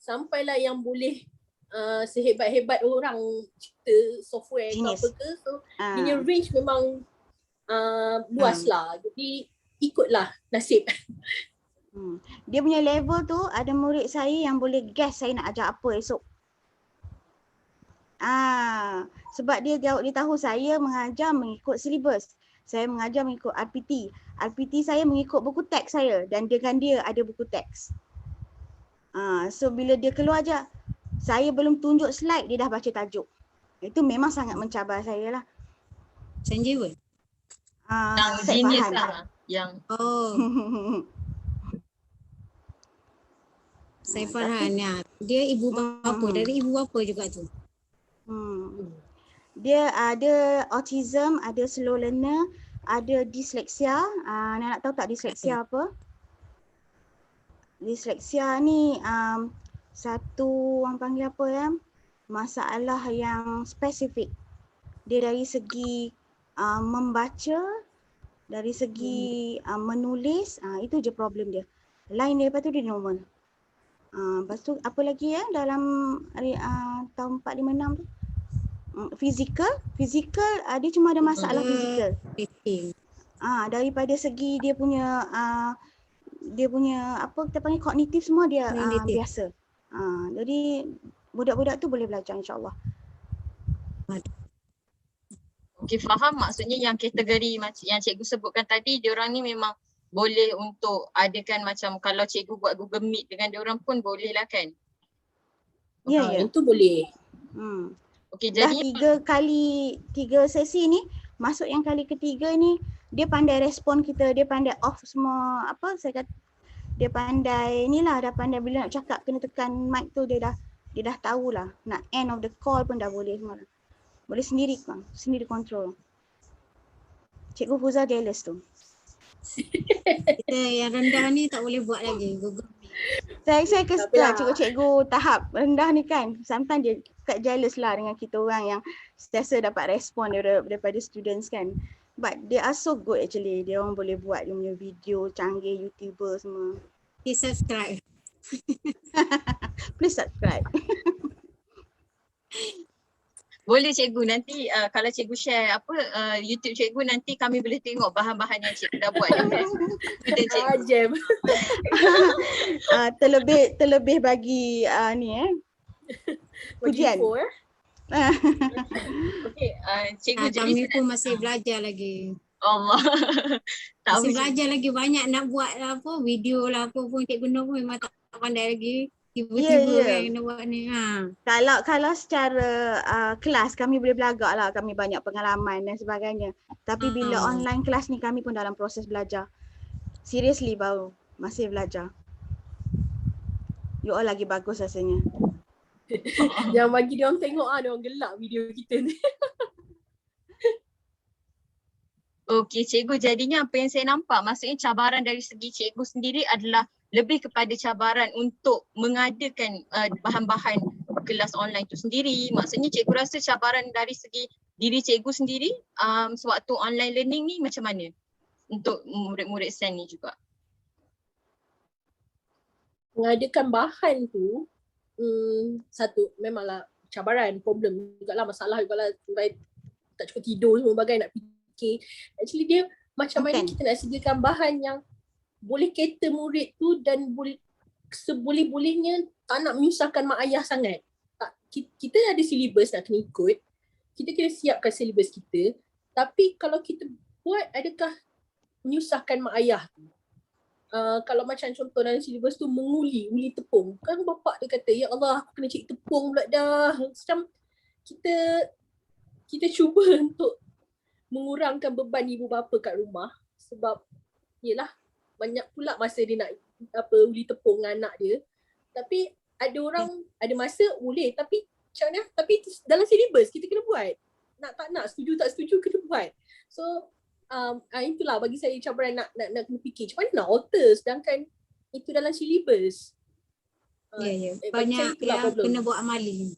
sampailah yang boleh sehebat-hebat orang cipta software ke Genius. apa ke. So dia punya range memang luas lah. Jadi ikutlah nasib. Dia punya level tu ada murid saya yang boleh guess saya nak ajar apa esok. Sebab dia tahu saya mengajar mengikut silibus. Saya mengajar mengikut RPT. RPT saya mengikut buku teks saya dan dengan dia ada buku teks. So bila dia keluar je, saya belum tunjuk slide dia dah baca tajuk. Itu memang sangat mencabar saya lah. Sanjeewa. Yang Ustaz genius Farhan. lah. Yang Saya Farhan ya. Dia ibu bapa, dari ibu bapa juga tu. Dia ada autism, ada slow learner, ada disleksia. Nak tahu tak disleksia apa? Disleksia ni satu orang panggil apa ya? Masalah yang spesifik. Dia dari segi membaca, dari segi menulis, itu je problem dia. Lain daripada tu dia normal. Lepas tu apa lagi ya dalam tahun 456 tu? Fizikal dia cuma ada masalah fizikal. Daripada segi dia punya apa kita panggil kognitif semua dia biasa. Jadi budak-budak tu boleh belajar insya-Allah. Okey, faham. Maksudnya yang kategori yang cikgu sebutkan tadi, diorang ni memang boleh untuk adakan macam kalau cikgu buat Google Meet dengan diorang pun boleh lah kan? Ya. Itu boleh. Okey, Dah jadi 3 sesi ni, masuk yang kali ketiga ni dia pandai respon kita, dia pandai off semua apa saya kata, dia pandai inilah, dah pandai bila nak cakap kena tekan mic tu dia dah tahulah. Nak end of the call pun dah boleh semua. Boleh sendiri control. Cikgu Fuza jealous tu. Kita yang rendah ni tak boleh buat lagi Google Meet. Saya kesal cikgu-cikgu tahap rendah ni kan. Sometimes dia kat jealous lah dengan kita orang yang sentiasa dapat respon daripada students kan. But they are so good actually. Dia orang boleh buat dia punya video canggih, YouTuber semua. Please subscribe. Please subscribe. boleh cikgu nanti kalau cikgu share YouTube cikgu, nanti kami boleh tengok bahan-bahan yang cikgu dah buat dengan student cikgu. Jam. Terlebih bagi ni pujian. Okey, cikgu jadi Kami pun masih belajar lagi. Allah. Tak Masih apa, belajar lagi banyak nak buat lah apa video lah apa pun Cikgu Nur pun memang tak pandai lagi. Tiba-tiba Ya. kan kena buat ni. Kalau secara kelas kami boleh belagak lah, kami banyak pengalaman dan sebagainya. Tapi bila online kelas ni kami pun dalam proses belajar. Seriously baru masih belajar. You all lagi bagus rasanya. Yang bagi dia orang tengok dia orang gelak video kita ni. Okey, cikgu, jadinya apa yang saya nampak maksudnya cabaran dari segi cikgu sendiri adalah lebih kepada cabaran untuk mengadakan bahan-bahan kelas online tu sendiri. Maksudnya cikgu rasa cabaran dari segi diri cikgu sendiri sewaktu online learning ni macam mana untuk murid-murid SEN ni juga? Mengadakan bahan tu satu memanglah cabaran, problem jugalah, masalah jugalah, sampai tak cukup tidur semua bagai nak fikir. Actually dia macam mana kita nak sediakan bahan yang boleh cater murid tu dan boleh seboleh-bolehnya tak nak menyusahkan mak ayah sangat. Kita ada silibus nak kena ikut, kita kena siapkan silibus kita, tapi kalau kita buat adakah menyusahkan mak ayah tu? Kalau macam contoh dalam silibus tu uli tepung, kan bapak dia kata, ya Allah aku kena cari tepung pula dah. Macam kita cuba untuk mengurangkan beban ibu bapa kat rumah, sebab yelah banyak pula masa dia nak uli tepung dengan anak dia. Tapi ada orang ada masa boleh, tapi macam mana? Tapi dalam silibus kita kena buat. Nak tak nak, setuju tak setuju kena buat. So itulah bagi saya cabaran nak kena fikir macam mana nak alter sedangkan itu dalam silibus. Banyak yang kena buat amali.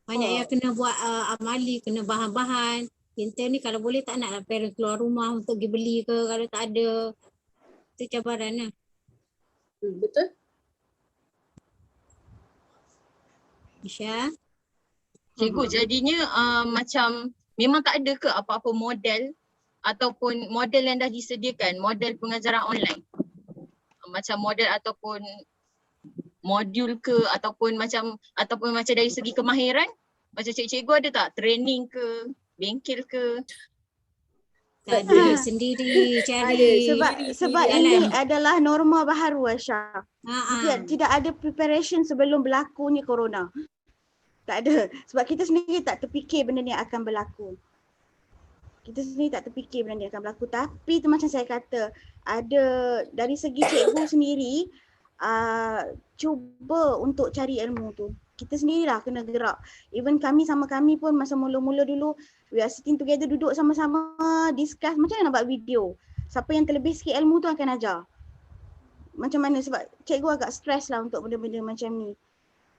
Banyak yang kena buat amali, kena bahan-bahan. Kita ni kalau boleh tak naklah parent keluar rumah untuk pergi beli ke kalau tak ada. Itu cabaran lah. Betul. Isya. Cikgu, jadinya macam memang tak ada ke apa-apa model ataupun model yang dah disediakan, model pengajaran online? Macam model ataupun modul ke ataupun macam dari segi kemahiran? Macam cikgu ada tak training ke, bengkel ke? Tak ada, sendiri cari. Sebab ini adalah norma baharu, Aisyah. Tidak ada preparation sebelum berlakunya corona. Tak ada. Sebab kita sendiri tak terfikir benda ni akan berlaku. Kita sendiri tak terfikir benda ni akan berlaku. Tapi tu macam saya kata, ada dari segi cikgu sendiri, cuba untuk cari ilmu tu. Kita sendirilah kena gerak. Even kami pun masa mula-mula dulu, we are sitting together, duduk sama-sama, discuss macam mana nak buat video. Siapa yang terlebih sikit ilmu tu akan ajar. Macam mana, sebab cikgu agak stres lah untuk benda-benda macam ni.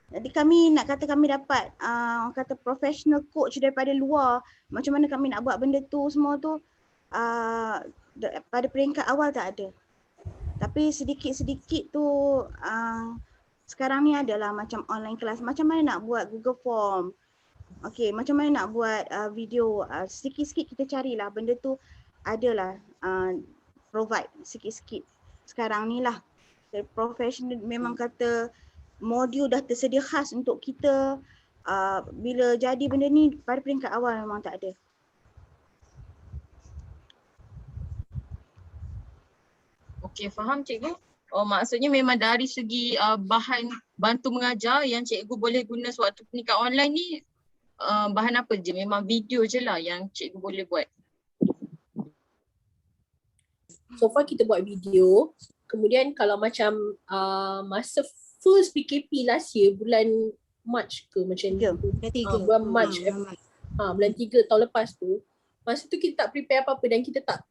Jadi kami nak kata kami dapat kata professional coach daripada luar, macam mana kami nak buat benda tu semua tu, pada peringkat awal tak ada. Tapi sedikit-sedikit tu sekarang ni adalah macam online kelas, macam mana nak buat Google Form. Okey, macam mana nak buat video, sikit-sikit kita carilah benda tu adalah provide sikit-sikit. Sekarang ni lah professional memang kata modul dah tersedia khas untuk kita. Bila jadi benda ni pada peringkat awal memang tak ada. Okey, faham cikgu. Oh, maksudnya memang dari segi bahan bantu mengajar yang cikgu boleh guna sewaktu pendidikan online ni, bahan apa je? Memang video je lah yang cikgu boleh buat. So far kita buat video. Kemudian kalau macam masa first PKP last year, bulan March ke macam tu. Bulan March. Bulan 3 tahun lepas tu. Masa tu kita tak prepare apa-apa dan kita tak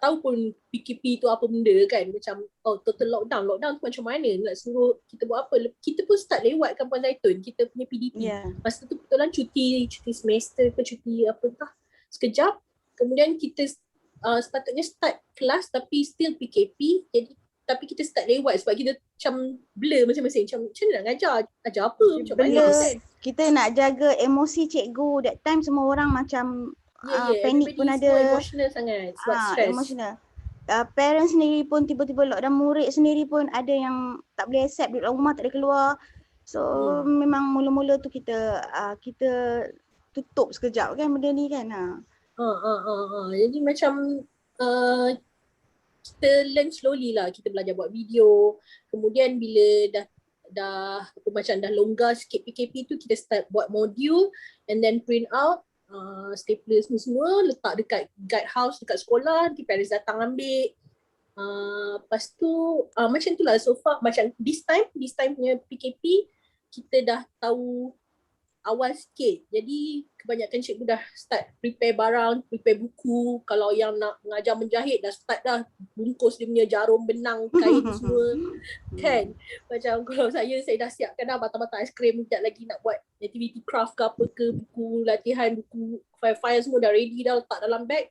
tahu pun PKP tu apa benda kan. Macam total lockdown tu macam mana nak suruh kita buat apa. Kita pun start lewat kan Puan Zaitun, kita punya PDP. Masa tu kebetulan cuti semester ke cuti apa entah sekejap. Kemudian kita sepatutnya start kelas tapi still PKP. Jadi tapi kita start lewat sebab kita macam blur masing-masing. Macam mana nak ajar apa, macam mana kan. Kita nak jaga emosi cikgu. That time semua orang macam panik pun ada. Emotional sangat sebab stress. Emotional. Parents sendiri pun tiba-tiba lockdown, murid sendiri pun ada yang tak boleh accept, duduk dalam rumah tak boleh keluar. So memang mula-mula tu kita tutup sekejap kan benda ni kan. Jadi macam kita learn slowly lah. Kita belajar buat video. Kemudian bila dah macam dah longgar sikit PKP tu, kita start buat modul and then print out stapler semua letak dekat guide house dekat sekolah, nanti parents datang ambil. Lepas tu macam tu lah so far. Macam this time punya PKP kita dah tahu awal sikit. Jadi kebanyakan cikgu dah start prepare barang, prepare buku. Kalau yang nak mengajar menjahit dah start dah bungkus dia punya jarum, benang, kain semua. Kan? Macam kalau saya dah siapkan dah batang-batang aiskrim, sekejap lagi nak buat activity craft ke apa ke, buku latihan, buku file-file semua dah ready dah letak dalam bag.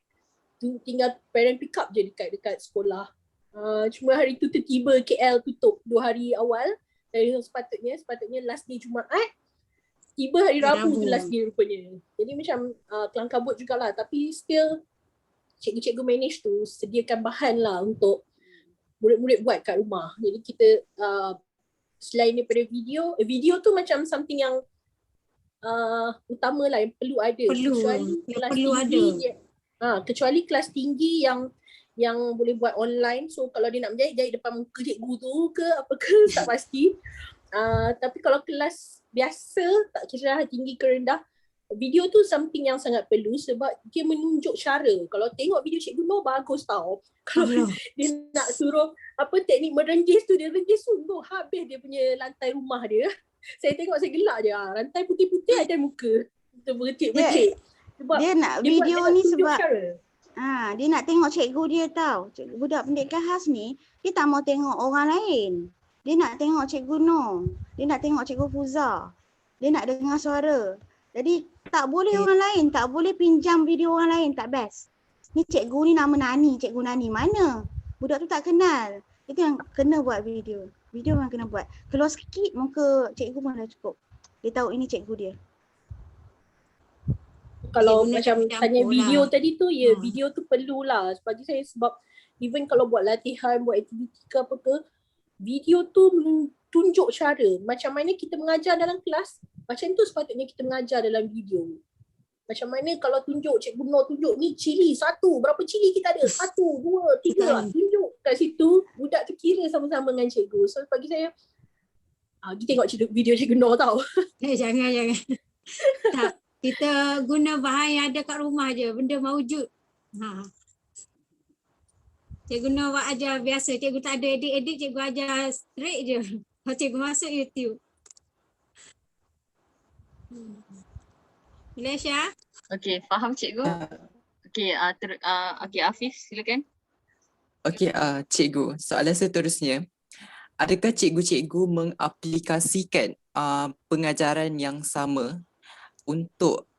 Tinggal parent pick up je dekat sekolah. Cuma hari tu tiba-tiba KL tutup 2 hari awal. Dari sepatutnya last day Jumaat. Tiba hari Rabu tu last day rupanya. Jadi macam kelang kabut jugalah. Tapi still cikgu-cikgu manage tu sediakan bahan lah untuk murid-murid buat kat rumah. Jadi kita selain daripada video tu macam something yang utama lah yang perlu ada. Kecuali kelas tinggi yang boleh buat online. So kalau dia nak menjahit depan muka cikgu tu ke apa ke tak pasti. Tapi kalau kelas biasa, tak kira tinggi ke rendah, video tu something yang sangat perlu sebab dia menunjuk cara. Kalau tengok video Cikgu Nur bagus tau. Kalau dia nak suruh apa teknik merenggis tu, dia renggis tu habis dia punya lantai rumah dia. Saya tengok saya gelak je. Rantai putih-putih ada muka. Bercik-bercik. Sebab dia nak video ni sebab cara. Dia nak tengok cikgu dia tau. Budak pendidikan khas ni, dia tak mau tengok orang lain. Dia nak tengok Cikgu Nur. Dia nak tengok Cikgu Fuza. Dia nak dengar suara. Jadi tak boleh orang lain. Tak boleh pinjam video orang lain. Tak best. Ni cikgu ni nama Nani. Cikgu Nani mana? Budak tu tak kenal. Itu yang kena buat video. Video yang kena buat. Keluar sikit muka cikgu pun dah cukup. Dia tahu ini cikgu dia. Kalau macam tanya video tadi tu, video tu perlulah. Bagi saya sebab even kalau buat latihan, buat aktiviti ke apa ke, video tu tunjuk cara macam mana kita mengajar dalam kelas, macam tu sepatutnya kita mengajar dalam video. Macam mana kalau tunjuk Cikgu Nur tunjuk ni cili 1, berapa cili kita ada? 1, 2, 3 tunjuk kat situ, budak tu kira sama-sama dengan cikgu. So bagi saya kita tengok video Cikgu Nur tau. Jangan. Tak, kita guna bahan yang ada kat rumah je, benda maujud. Cikgu Nur buat ajar biasa, cikgu tak ada edit-edit, cikgu ajar straight je. Kalau cikgu masuk YouTube. Malaysia? Okey, faham cikgu? Okey, Afif silakan. Okey, cikgu, soalan seterusnya. Adakah cikgu-cikgu mengaplikasikan pengajaran yang sama untuk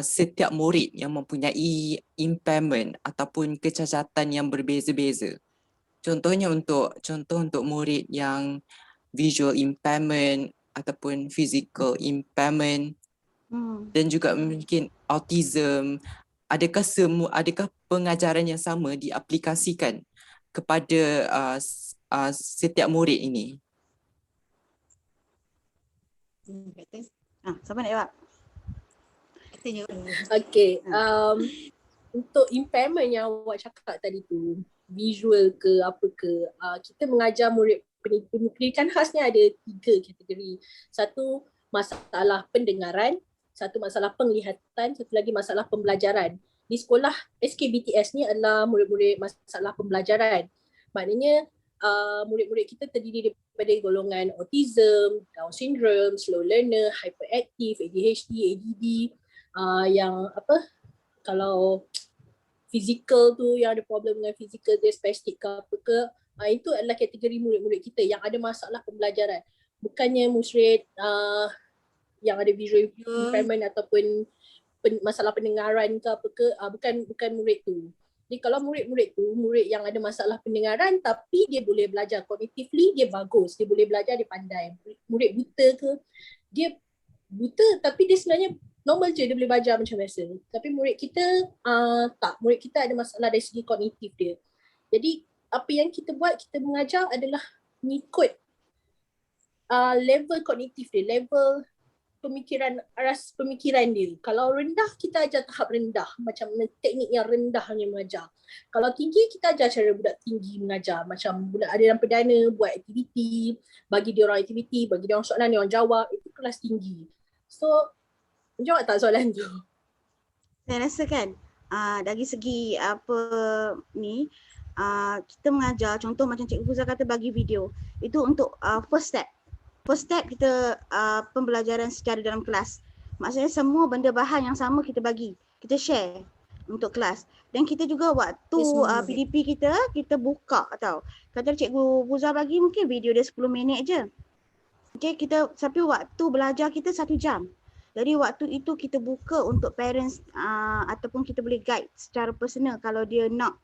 setiap murid yang mempunyai impairment ataupun kecacatan yang berbeza-beza? Contoh untuk murid yang visual impairment ataupun physical impairment dan juga mungkin autism, adakah pengajaran yang sama diaplikasikan kepada setiap murid ini? Siapa nak jawab? Okay, untuk impairment yang awak cakap tadi tu, visual ke apa ke, kita mengajar murid pendidikan khas ni ada 3 kategori. Satu masalah pendengaran, satu masalah penglihatan, satu lagi masalah pembelajaran. Di sekolah SKBTS ni adalah murid-murid masalah pembelajaran. Maknanya murid-murid kita terdiri daripada golongan autism, Down syndrome, slow learner, hyperactive, ADHD, ADD, yang kalau fizikal tu yang ada problem dengan fizikal dia spastik ke apa ke, itu adalah kategori murid-murid kita yang ada masalah pembelajaran. Bukannya murid yang ada visual impairment ataupun masalah pendengaran ke apa ke, bukan murid tu. Jadi kalau murid-murid tu, murid yang ada masalah pendengaran tapi dia boleh belajar cognitively, dia bagus, dia boleh belajar, dia pandai. Murid buta ke, dia buta tapi dia sebenarnya normal je, dia boleh belajar macam biasa. Tapi murid kita tak, murid kita ada masalah dari segi kognitif dia. Jadi apa yang kita buat, kita mengajar adalah mengikut level kognitif dia, level pemikiran dia. Kalau rendah, kita ajar tahap rendah. Macam teknik yang rendah hanya mengajar. Kalau tinggi, kita ajar cara budak tinggi mengajar. Macam budak ada dalam perdana, buat aktiviti, bagi dia orang aktiviti, bagi dia orang soalan, dia orang jawab. Itu kelas tinggi. So, jawab tak soalan tu? Saya rasa kan dari segi apa ni kita mengajar, contoh macam Cikgu Fuzal kata bagi video, itu untuk first step. First step kita pembelajaran secara dalam kelas. Maksudnya semua benda bahan yang sama kita bagi, kita share untuk kelas. Dan kita juga waktu PDP kita buka tau. Kata Cikgu Fuzal bagi mungkin video dia 10 minit je. Okay, tapi waktu belajar kita 1 jam. Jadi waktu itu kita buka untuk parents ataupun kita boleh guide secara personal kalau dia nak,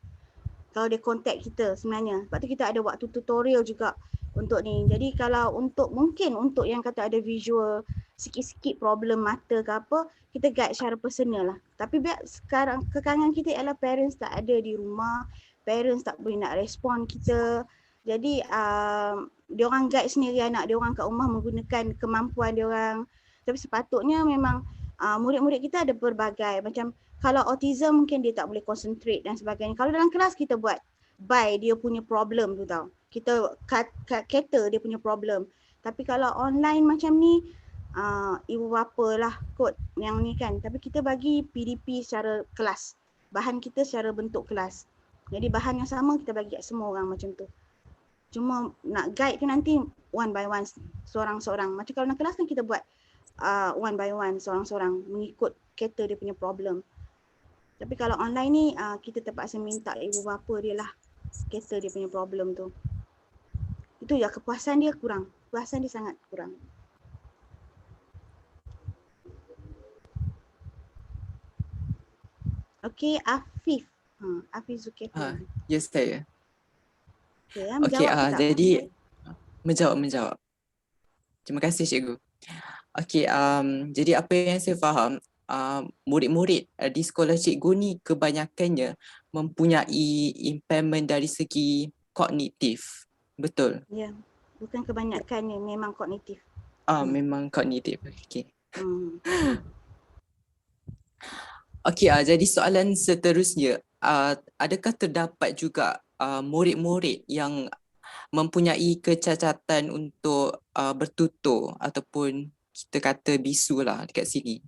kalau dia contact kita sebenarnya. Lepas tu kita ada waktu tutorial juga untuk ni. Jadi kalau mungkin untuk yang kata ada visual, sikit-sikit problem mata ke apa, kita guide secara personal lah. Tapi sekarang kekangan kita ialah parents tak ada di rumah, parents tak boleh nak respon kita. Jadi diorang guide sendiri anak diorang kat rumah menggunakan kemampuan diorang. Tapi sepatutnya memang murid-murid kita ada berbagai. Macam kalau autism mungkin dia tak boleh concentrate dan sebagainya. Kalau dalam kelas kita buat by dia punya problem tu tau. Kita cater dia punya problem. Tapi kalau online macam ni, ibu bapa lah kot yang ni kan. Tapi kita bagi PDP secara kelas. Bahan kita secara bentuk kelas. Jadi bahan yang sama kita bagi kat semua orang macam tu. Cuma nak guide tu nanti one by one, seorang-seorang. Macam kalau dalam kelas kan kita buat one by one, seorang-seorang mengikut cater dia punya problem. Tapi kalau online ni kita terpaksa minta ibu bapa dia lah cater dia punya problem tu. Itu ya, kepuasan dia kurang. Kepuasan dia sangat kurang. Okey, Afif. Afif Zulkifli. Yes, saya. Okey, Okey, menjawab tak? jadi menjawab. Terima kasih cikgu. Okey, jadi apa yang saya faham, murid-murid di sekolah cikgu ni kebanyakannya mempunyai impairment dari segi kognitif. Betul? Ya, bukan kebanyakannya, memang kognitif. Memang kognitif. Okey. Okey, jadi soalan seterusnya, adakah terdapat juga murid-murid yang mempunyai kecacatan untuk bertutur ataupun kita kata bisu lah dekat sini?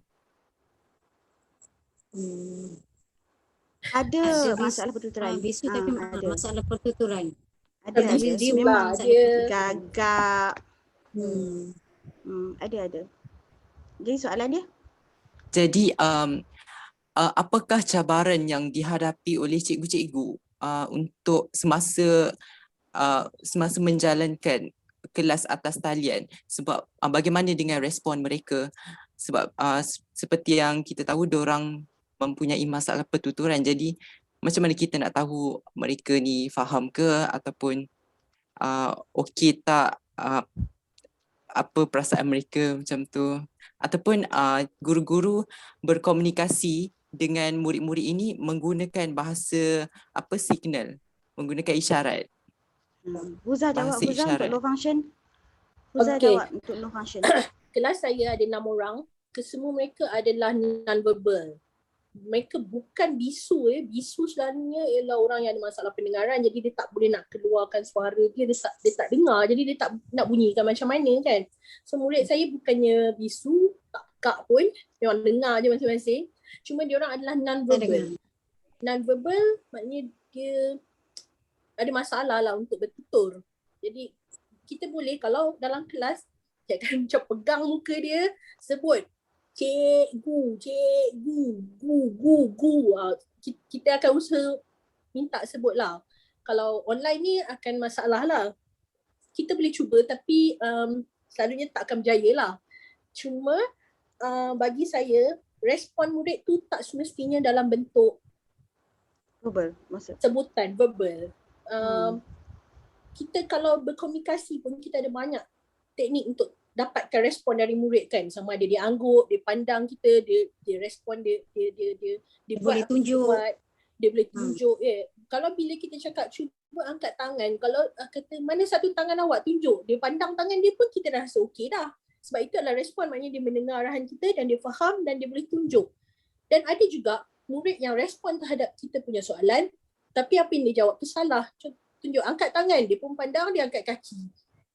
Ada masalah pertuturan. Bisu tapi ada. masalah pertuturan. Ada. Dia Memang dia gagak. Ada. Jadi soalan dia? Jadi apakah cabaran yang dihadapi oleh cikgu-cikgu untuk semasa menjalankan kelas atas talian, sebab bagaimana dengan respon mereka, sebab seperti yang kita tahu diorang mempunyai masalah pertuturan, jadi macam mana kita nak tahu mereka ni faham ke ataupun okey tak, apa perasaan mereka macam tu, ataupun guru-guru berkomunikasi dengan murid-murid ini menggunakan bahasa signal, menggunakan isyarat. Huza jawab, Bahasa Huza isyarat. untuk low function. Huza Okey. jawab untuk low function. kelas saya ada 6 orang, kesemua mereka adalah non-verbal. Mereka bukan bisu. Bisu selalunya ialah orang yang ada masalah pendengaran, jadi dia tak boleh nak keluarkan suara dia tak dengar, jadi dia tak nak bunyikan macam mana kan. So murid saya bukannya bisu, tak pekak pun, dia orang dengar je masing-masing. Cuma dia orang adalah non-verbal. Non-verbal maknanya dia ada masalah lah untuk bertutur. Jadi kita boleh kalau dalam kelas jangan macam pegang muka dia, sebut cikgu, gu. Kita akan usaha minta sebut lah. Kalau online ni akan masalah lah. Kita boleh cuba tapi selalunya tak akan berjaya lah. Cuma bagi saya, respon murid tu tak semestinya dalam bentuk Verbal maksud. sebutan, verbal. Kita kalau berkomunikasi pun kita ada banyak teknik untuk dapatkan respon dari murid kan. Sama ada dia angguk, dia pandang kita, dia respon, dia boleh tunjuk. Dia boleh tunjuk. Kalau bila kita cakap cuba angkat tangan, kalau kata mana satu tangan awak tunjuk, dia pandang tangan dia pun kita dah rasa okey dah. Sebab itu adalah respon, maknanya dia mendengar arahan kita dan dia faham dan dia boleh tunjuk. Dan ada juga murid yang respon terhadap kita punya soalan tapi apa yang dia jawab tu salah. Tunjuk angkat tangan, dia pun pandang, dia angkat kaki.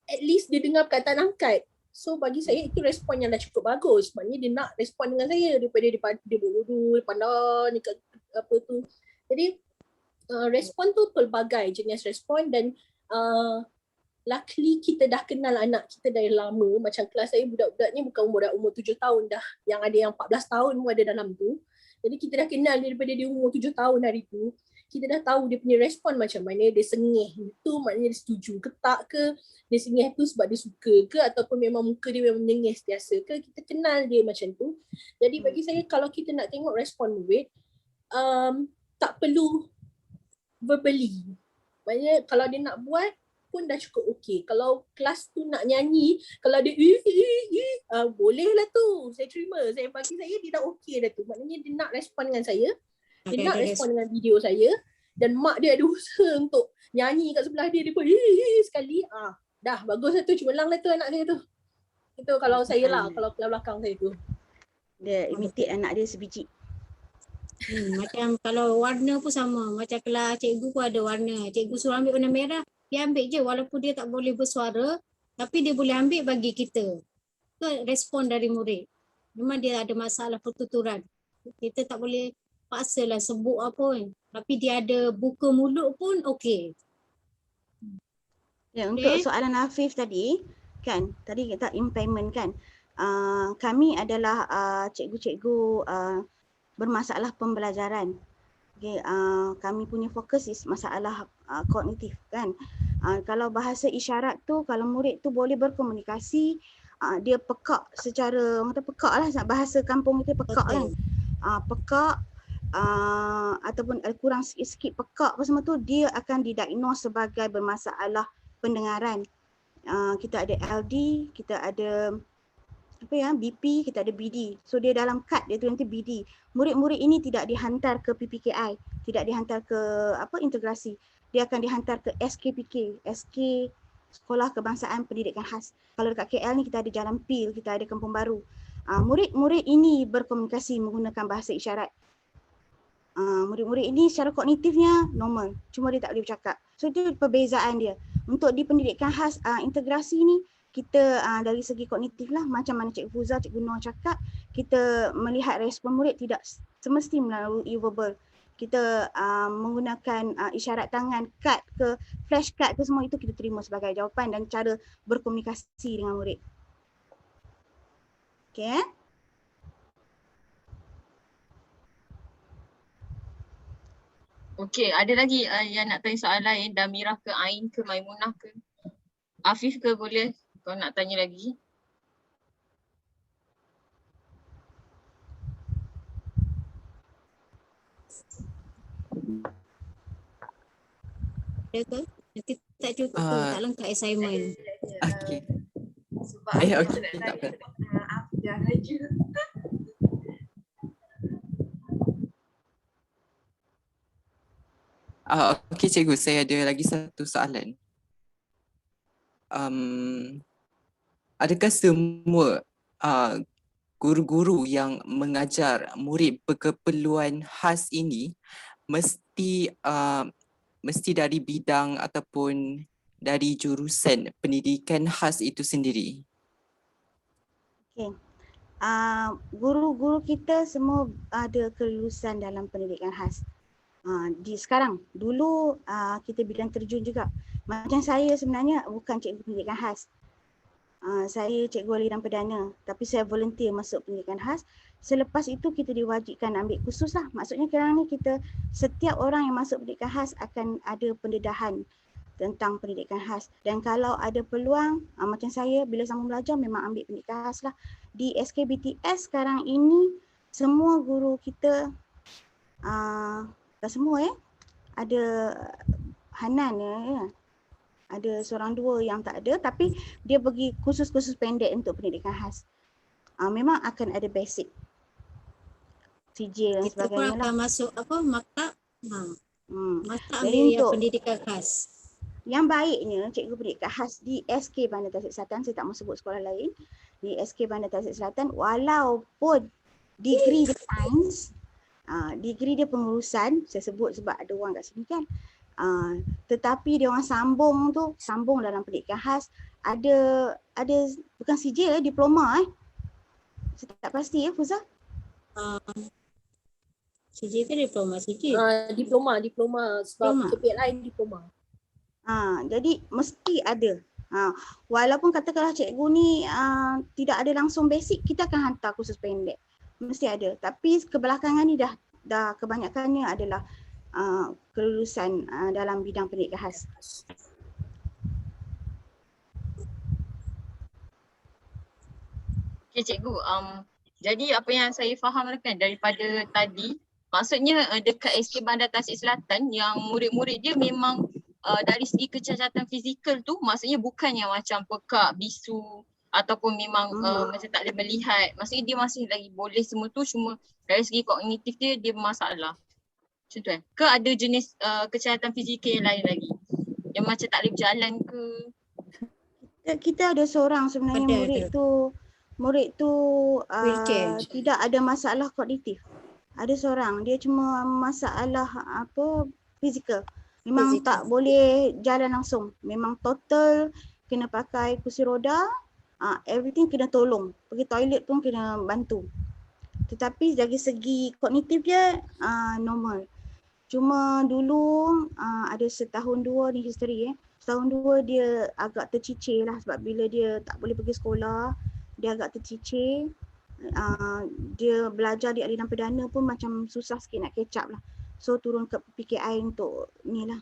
At least dia dengar perkataan angkat. So bagi saya itu respon yang dah cukup bagus. Maknanya dia nak respon dengan saya daripada dia bodoh, dia pandang dekat apa tu. Jadi respon tu pelbagai jenis respon dan luckily kita dah kenal anak kita dari lama. Macam kelas saya budak-budak ni bukan umur 7 tahun dah. Yang ada yang 14 tahun pun ada dalam tu. Jadi kita dah kenal daripada dia umur 7 tahun hari tu. Kita dah tahu dia punya respon macam mana. Dia sengih tu maknanya dia setuju ke tak ke. Dia sengih tu sebab dia suka ke ataupun memang muka dia memang menyengih setiasa ke. Kita kenal dia macam tu. Jadi bagi saya kalau kita nak tengok respon murid, tak perlu verbally. Maknanya kalau dia nak buat pun dah cukup okey. Kalau kelas tu nak nyanyi, kalau dia boleh lah tu. Saya terima. Bagi saya dia dah okey dah tu. Maknanya dia nak respon dengan saya. Dia nak respon dengan video saya dan mak dia ada usaha untuk nyanyi kat sebelah dia pun sekali. Dah bagus lah tu, cemerlang lah tu anak saya tu. Itu kalau saya lah, kalau belakang saya tu. Dia imitate anak dia sebiji. Macam kalau warna pun sama. Macam kelas cikgu pun ada warna. Cikgu suruh ambil warna merah, dia ambil je walaupun dia tak boleh bersuara, tapi dia boleh ambil bagi kita. Itu respon dari murid. Memang dia ada masalah pertuturan. Kita tak boleh paksalah sebut apa pun. Tapi dia ada buka mulut pun okey. Ya, untuk soalan Afif tadi, kan, tadi kita impairment kan. Kami adalah cikgu-cikgu bermasalah pembelajaran. Okay, kami punya fokus is masalah kognitif kan. Kalau bahasa isyarat tu, kalau murid tu boleh berkomunikasi, dia pekak secara, orang kata pekak lah, bahasa kampung kita pekak kan. Pekak ataupun kurang sikit pekak apa semua tu, dia akan didiagnose sebagai bermasalah pendengaran. Kita ada LD, kita ada BP, kita ada BD. So dia dalam kad dia tu nanti BD. Murid-murid ini tidak dihantar ke PPKI, tidak dihantar ke integrasi. Dia akan dihantar ke SKPK, SK Sekolah Kebangsaan Pendidikan Khas. Kalau dekat KL ni kita ada Jalan Pil, kita ada Kampung Baru. Murid-murid ini berkomunikasi menggunakan bahasa isyarat. Murid-murid ini secara kognitifnya normal, cuma dia tak boleh bercakap. So itu perbezaan dia. Untuk di pendidikan khas integrasi ni, kita dari segi kognitif lah, macam mana Cikgu Fuzah, Cikgu Noor cakap, kita melihat respon murid tidak semesti melalui verbal. Kita menggunakan isyarat tangan, kad ke, flash card ke, semua itu kita terima sebagai jawapan dan cara berkomunikasi dengan murid. Okay. Okey, ada lagi yang nak tanya soal lain? Damirah ke, Ain ke, Maimunah ke? Afif ke boleh? Kau nak tanya lagi? Ada ke? Nanti tak cukup tu, tak lengkap assignment. Okey. Sebab okey, nak tak apa. tanya Afdah aja. Okey cikgu, saya ada lagi satu soalan. Adakah semua guru-guru yang mengajar murid berkeperluan khas ini mesti dari bidang ataupun dari jurusan pendidikan khas itu sendiri? Okay. Guru-guru kita semua ada kelulusan dalam pendidikan khas. Di sekarang, dulu kita bidang terjun juga. Macam saya sebenarnya bukan cikgu pendidikan khas. Saya cikgu aliran perdana, tapi saya volunteer masuk pendidikan khas. Selepas itu kita diwajibkan ambil kursus lah. Maksudnya sekarang ni kita, setiap orang yang masuk pendidikan khas akan ada pendedahan tentang pendidikan khas. Dan kalau ada peluang, macam saya bila sambung belajar memang ambil pendidikan khas lah. Di SKBTS sekarang ini, semua guru kita, tak semua ada Hanan ya. Ada seorang dua yang tak ada, tapi dia pergi kursus-kursus pendek untuk pendidikan khas. Memang akan ada basic CJ dan Kita pun sebagainya akan lah. masuk maktab. Maktab Jadi ambil yang untuk pendidikan khas. Yang baiknya cikgu pendidikan khas di SK Bandar Tasik Selatan, saya tak mau sebut sekolah lain, di SK Bandar Tasik Selatan walaupun degree dia sains, degree dia pengurusan, saya sebut sebab ada orang kat sini kan, tetapi dia orang sambung dalam pendidikan khas, ada bukan sijil, diploma saya tak pasti Fuzah. CJ ke diploma? CJ. Diploma sebab Diploma. KPLI diploma. Jadi mesti ada. Walaupun katakanlah cikgu ni tidak ada langsung basic, kita akan hantar kursus pendek. Mesti ada. Tapi kebelakangan ni dah kebanyakannya adalah kelulusan dalam bidang pendidikan khas. Okay cikgu, jadi apa yang saya fahamkan daripada tadi, maksudnya dekat SK Bandar Tasik Selatan yang murid-murid dia memang dari segi kecacatan fizikal tu maksudnya bukan yang macam pekak, bisu ataupun memang macam tak boleh melihat. Maksudnya dia masih lagi boleh semua tu, cuma dari segi kognitif dia bermasalah. Macam tu kan? Ke ada jenis kecacatan fizikal yang lain lagi? Yang macam tak boleh berjalan ke? Kita ada seorang sebenarnya murid tu Wheelchair. tidak ada masalah kognitif. Ada seorang, dia cuma masalah fizikal. Memang Fizikal. tak boleh jalan langsung. Memang total kena pakai kursi roda, everything kena tolong. Pergi toilet pun kena bantu. Tetapi dari segi kognitif dia normal. Cuma dulu ada setahun dua ni history setahun dua dia agak tercicir lah sebab bila dia tak boleh pergi sekolah, dia agak tercicir. Dia belajar di aliran perdana pun macam susah sikit nak catch up lah. So turun ke PKI untuk ni lah,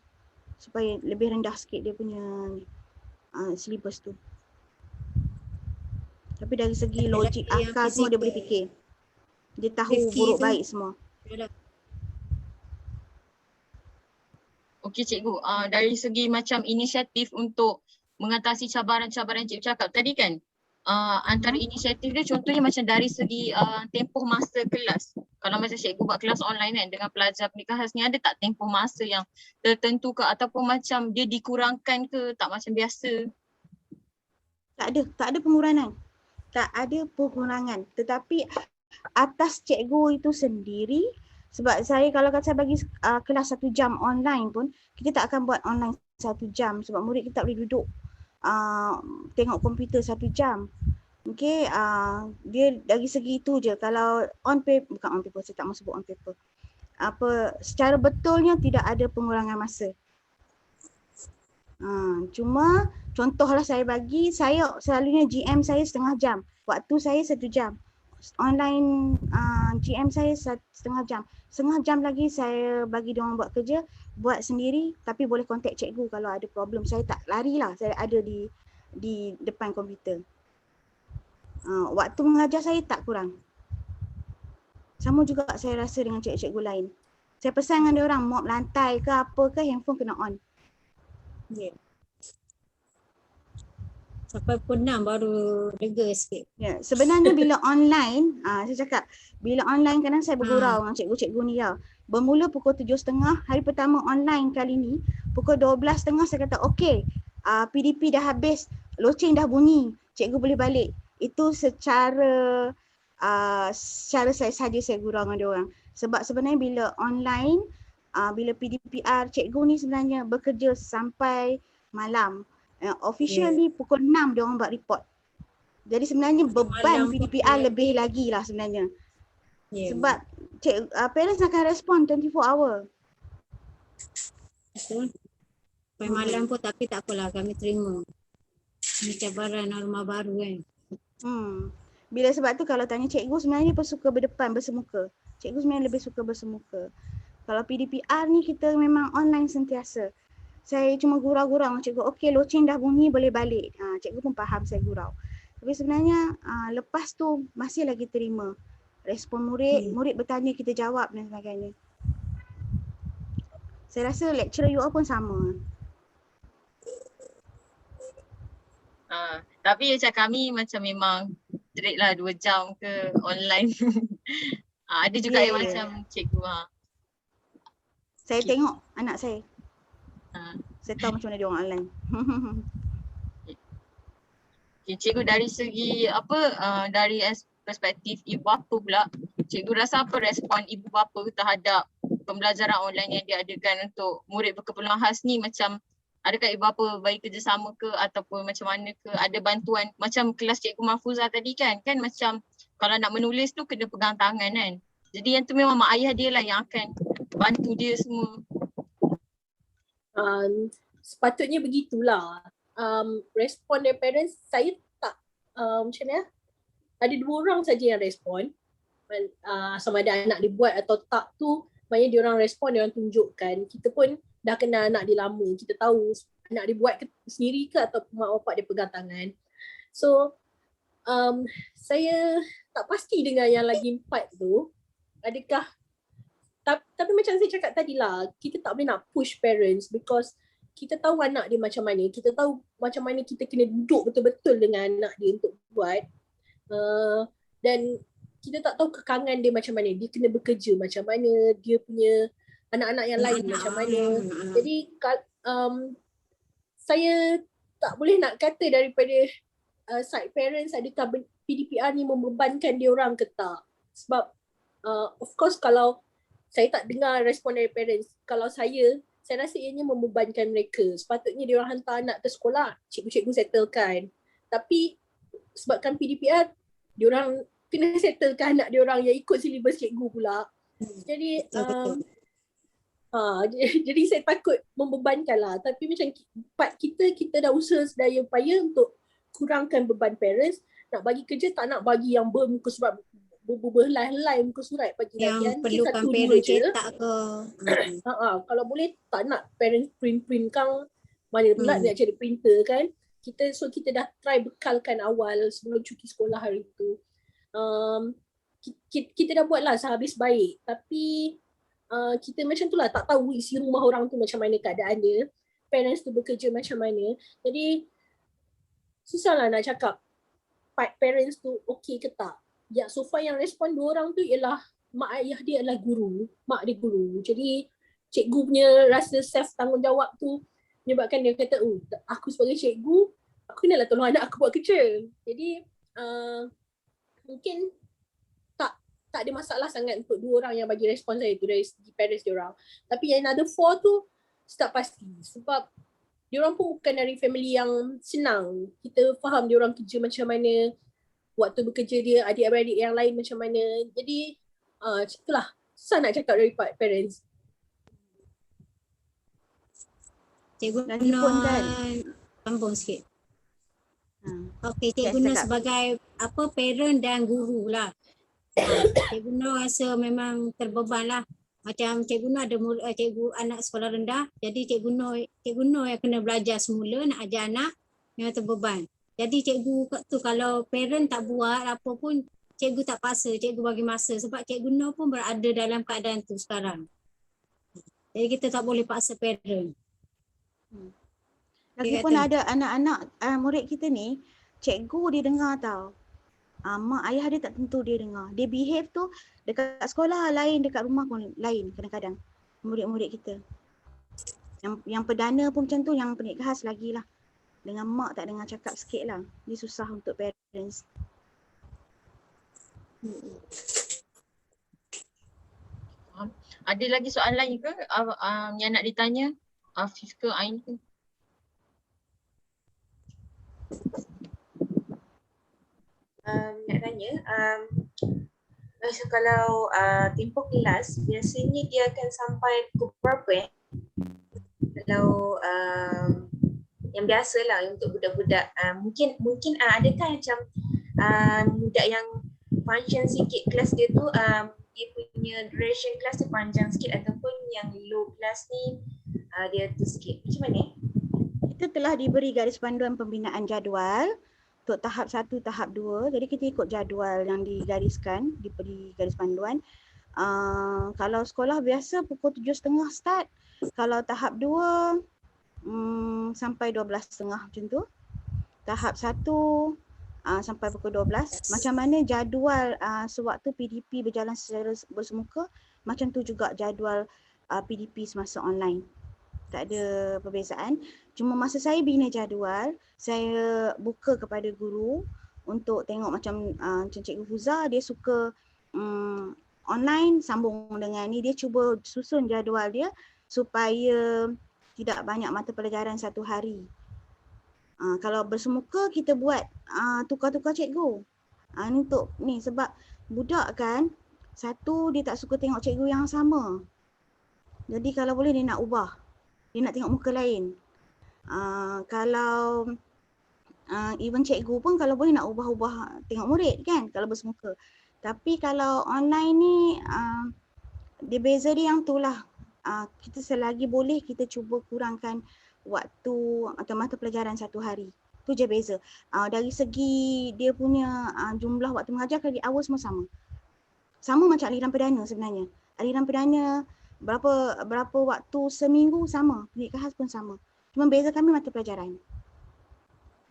supaya lebih rendah sikit dia punya syllabus tu. Tapi dari segi logik yang akal semua dia boleh fizikal. fikir. Dia tahu Rifki buruk tu- baik semua. Okey cikgu, dari segi macam inisiatif untuk mengatasi cabaran-cabaran cikgu cakap tadi kan, antara inisiatif dia contohnya macam dari segi tempoh masa kelas. Kalau macam cikgu buat kelas online kan dengan pelajar pendidikan khas ni, ada tak tempoh masa yang tertentu ke ataupun macam dia dikurangkan ke, tak macam biasa? Tak ada pengurangan. Tak ada pengurangan. Tetapi atas cikgu itu sendiri, sebab saya kalau saya bagi kelas 1 jam online pun, kita tak akan buat online 1 jam sebab murid kita tak boleh duduk tengok komputer 1 jam. Okay, dia dari segi itu je. Kalau on paper, bukan on paper, saya tak mahu sebut on paper. Secara betulnya tidak ada pengurangan masa. Cuma contohlah saya selalunya GM saya setengah jam. Waktu saya 1 jam. Online GM saya setengah jam. Setengah jam lagi saya bagi diorang buat kerja, buat sendiri tapi boleh contact cikgu kalau ada problem. Saya tak larilah, saya ada di depan komputer. Waktu mengajar saya tak kurang. Sama juga saya rasa dengan cikgu-cikgu lain. Saya pesan dengan diorang mop lantai ke apa ke, handphone kena on. Yeah. Sampai pukul 6 baru lega sikit. Ya, sebenarnya bila online, saya cakap, bila online kadang saya bergurau dengan cikgu-cikgu ni ya. Bermula pukul 7.30, hari pertama online kali ni, pukul 12.30 saya kata okey, PDP dah habis, loceng dah bunyi, cikgu boleh balik. Itu secara saya saja saya gurau dengan diorang. Sebab sebenarnya bila online, bila PDPR, cikgu ni sebenarnya bekerja sampai malam. Officially pukul 6 dia orang buat report. Jadi sebenarnya beban Malam PDPR pun lebih lagi lah sebenarnya. Yeah. Sebab parents akan respon 24 hour. Betul. Sampai malam pun tapi tak apalah, kami terima. Ini cabaran norma baru kan. Bila sebab tu kalau tanya cikgu sebenarnya suka berdepan, bersemuka. Cikgu sebenarnya lebih suka bersemuka. Kalau PDPR ni kita memang online sentiasa. Saya cuma gurau-gurau dengan cikgu, okey loceng dah bunyi boleh balik. Cikgu pun faham saya gurau. Tapi sebenarnya lepas tu masih lagi terima respon murid, murid bertanya kita jawab dan sebagainya. Saya rasa lecturer you all pun sama. Tapi macam kami macam memang straight lah 2 jam ke online. Ada juga yang macam cikgu. Saya tengok anak saya. Saya tahu macam mana dia orang online. Okay, cikgu dari segi dari perspektif ibu bapa pula, cikgu rasa apa respon ibu bapa terhadap pembelajaran online yang diadakan untuk murid berkeperluan khas ni? Macam adakah ibu bapa bagi kerjasama ke ataupun macam mana ke? Ada bantuan macam kelas cikgu Mahfuzah tadi kan macam kalau nak menulis tu kena pegang tangan kan. Jadi yang tu memang mak ayah dia lah yang akan bantu dia semua. Sepatutnya begitulah. Respon dari parents saya tak macam mana, ada 2 orang saja yang respon. Sama ada anak dia buat atau tak tu, maknanya dia orang respon, dia orang tunjukkan. Kita pun dah kenal anak dia lama, kita tahu anak dia buat sendiri ke atau mak bapak dia pegang tangan. So saya tak pasti dengan yang lagi 4 tu adakah, tapi macam saya cakap tadi lah, kita tak boleh nak push parents because kita tahu anak dia macam mana, kita tahu macam mana kita kena duduk betul-betul dengan anak dia untuk buat. Dan kita tak tahu kekangan dia macam mana, dia kena bekerja macam mana, dia punya anak-anak yang lain macam mana. Jadi saya tak boleh nak kata daripada side parents adakah PDPR ni membebankan dia orang ke tak. Sebab of course kalau saya tak dengar respon dari parents, kalau saya rasa ianya membebankan mereka. Sepatutnya dia orang hantar anak ke sekolah, cikgu-cikgu settlekan. Tapi sebabkan PDPR, dia orang kena settlekan anak dia orang yang ikut silibus cikgu pula. Jadi jadi saya takut membebankan lah. Tapi macam part kita dah usaha sedaya upaya untuk kurangkan beban parents. Nak bagi kerja tak nak bagi yang bermuka surat, berhelai-helai muka surat, bagi yang lagi perlukan 1-2 parent je. cetak ke. Kalau boleh tak nak parents print kan, mana pula nak cari printer kan. Kita dah try bekalkan awal sebelum cuti sekolah hari tu. Kita dah buat lah sehabis baik, tapi kita macam tu lah, tak tahu isi rumah orang tu macam mana keadaan dia, parents tu bekerja macam mana. Jadi susah lah nak cakap parents tu okey ke tak. Ya, so far yang respon 2 orang tu ialah mak ayah dia adalah guru, mak dia guru. Jadi cikgu punya rasa self tanggungjawab tu menyebabkan dia kata, aku sebagai cikgu, aku kenalah tolong anak aku buat kerja. Jadi mungkin tak ada masalah sangat untuk 2 orang yang bagi respon saya tu dari segi parents dia orang. Tapi yang another 4 tu tak pasti, sebab dia orang pun bukan dari family yang senang. Kita faham dia orang kerja macam mana, waktu bekerja dia, adik-adik yang lain macam mana. Jadi itulah, susah nak cakap dari parents. Cikgu Lagipun kan, sambung sikit. Okey, Cikgu Nur sebagai parent dan guru lah. Cikgu Nur rasa memang terbeban lah. Macam Cikgu Nur ada cikgu anak sekolah rendah, jadi Cikgu Nur yang kena belajar semula nak ajar anak yang terbeban. Jadi cikgu tu kalau parent tak buat apa pun, cikgu tak paksa, cikgu bagi masa sebab Cikgu Nur pun berada dalam keadaan tu sekarang. Jadi kita tak boleh paksa parent. lagipun ada anak-anak murid kita ni, cikgu dia dengar tau. Mak ayah dia tak tentu dia dengar. Dia behave tu dekat sekolah lain, dekat rumah pun lain kadang-kadang. Murid-murid kita. Yang perdana pun macam tu, yang pendidik khas lagi lah. Dengan mak tak dengar cakap sikit lah. Dia susah untuk parents. Ada lagi soalan lain ke yang nak ditanya? Afif ke Ain ke? Nak tanya, so kalau tempoh kelas biasanya dia akan sampai pukul berapa kalau yang biasalah untuk budak-budak, mungkin adakah macam budak yang function sikit kelas dia tu dia punya duration kelas tu panjang sikit, ataupun yang low kelas ni dia tu sikit, macam mana? Kita telah diberi garis panduan pembinaan jadual untuk tahap 1, tahap 2. Jadi kita ikut jadual yang digariskan, diberi garis panduan. Kalau sekolah biasa pukul 7.30 start. Kalau tahap 2 sampai 12.30 macam tu. Tahap 1 sampai pukul 12. Macam mana jadual sewaktu PDP berjalan secara bersemuka, macam tu juga jadual PDP semasa online. tak ada perbezaan. Cuma masa saya bina jadual, saya buka kepada guru untuk tengok macam Cikgu Huza, dia suka online sambung dengan ni, dia cuba susun jadual dia supaya tidak banyak mata pelajaran satu hari. Kalau bersemuka kita buat tukar-tukar cikgu. Ni untuk ni sebab budak kan, satu dia tak suka tengok cikgu yang sama. Jadi kalau boleh dia nak ubah. Dia nak tengok muka lain. Kalau even cikgu pun kalau boleh nak ubah-ubah tengok murid kan kalau bersemuka. Tapi kalau online ni dia beza dia yang tu lah. Kita selagi boleh kita cuba kurangkan waktu atau mata pelajaran satu hari. Tu je beza. Dari segi dia punya jumlah waktu mengajar kali awal semua sama. Sama macam aliran perdana sebenarnya. Aliran perdana berapa waktu seminggu sama. Pendidikan khas pun sama. Cuma beza kami mata pelajaran.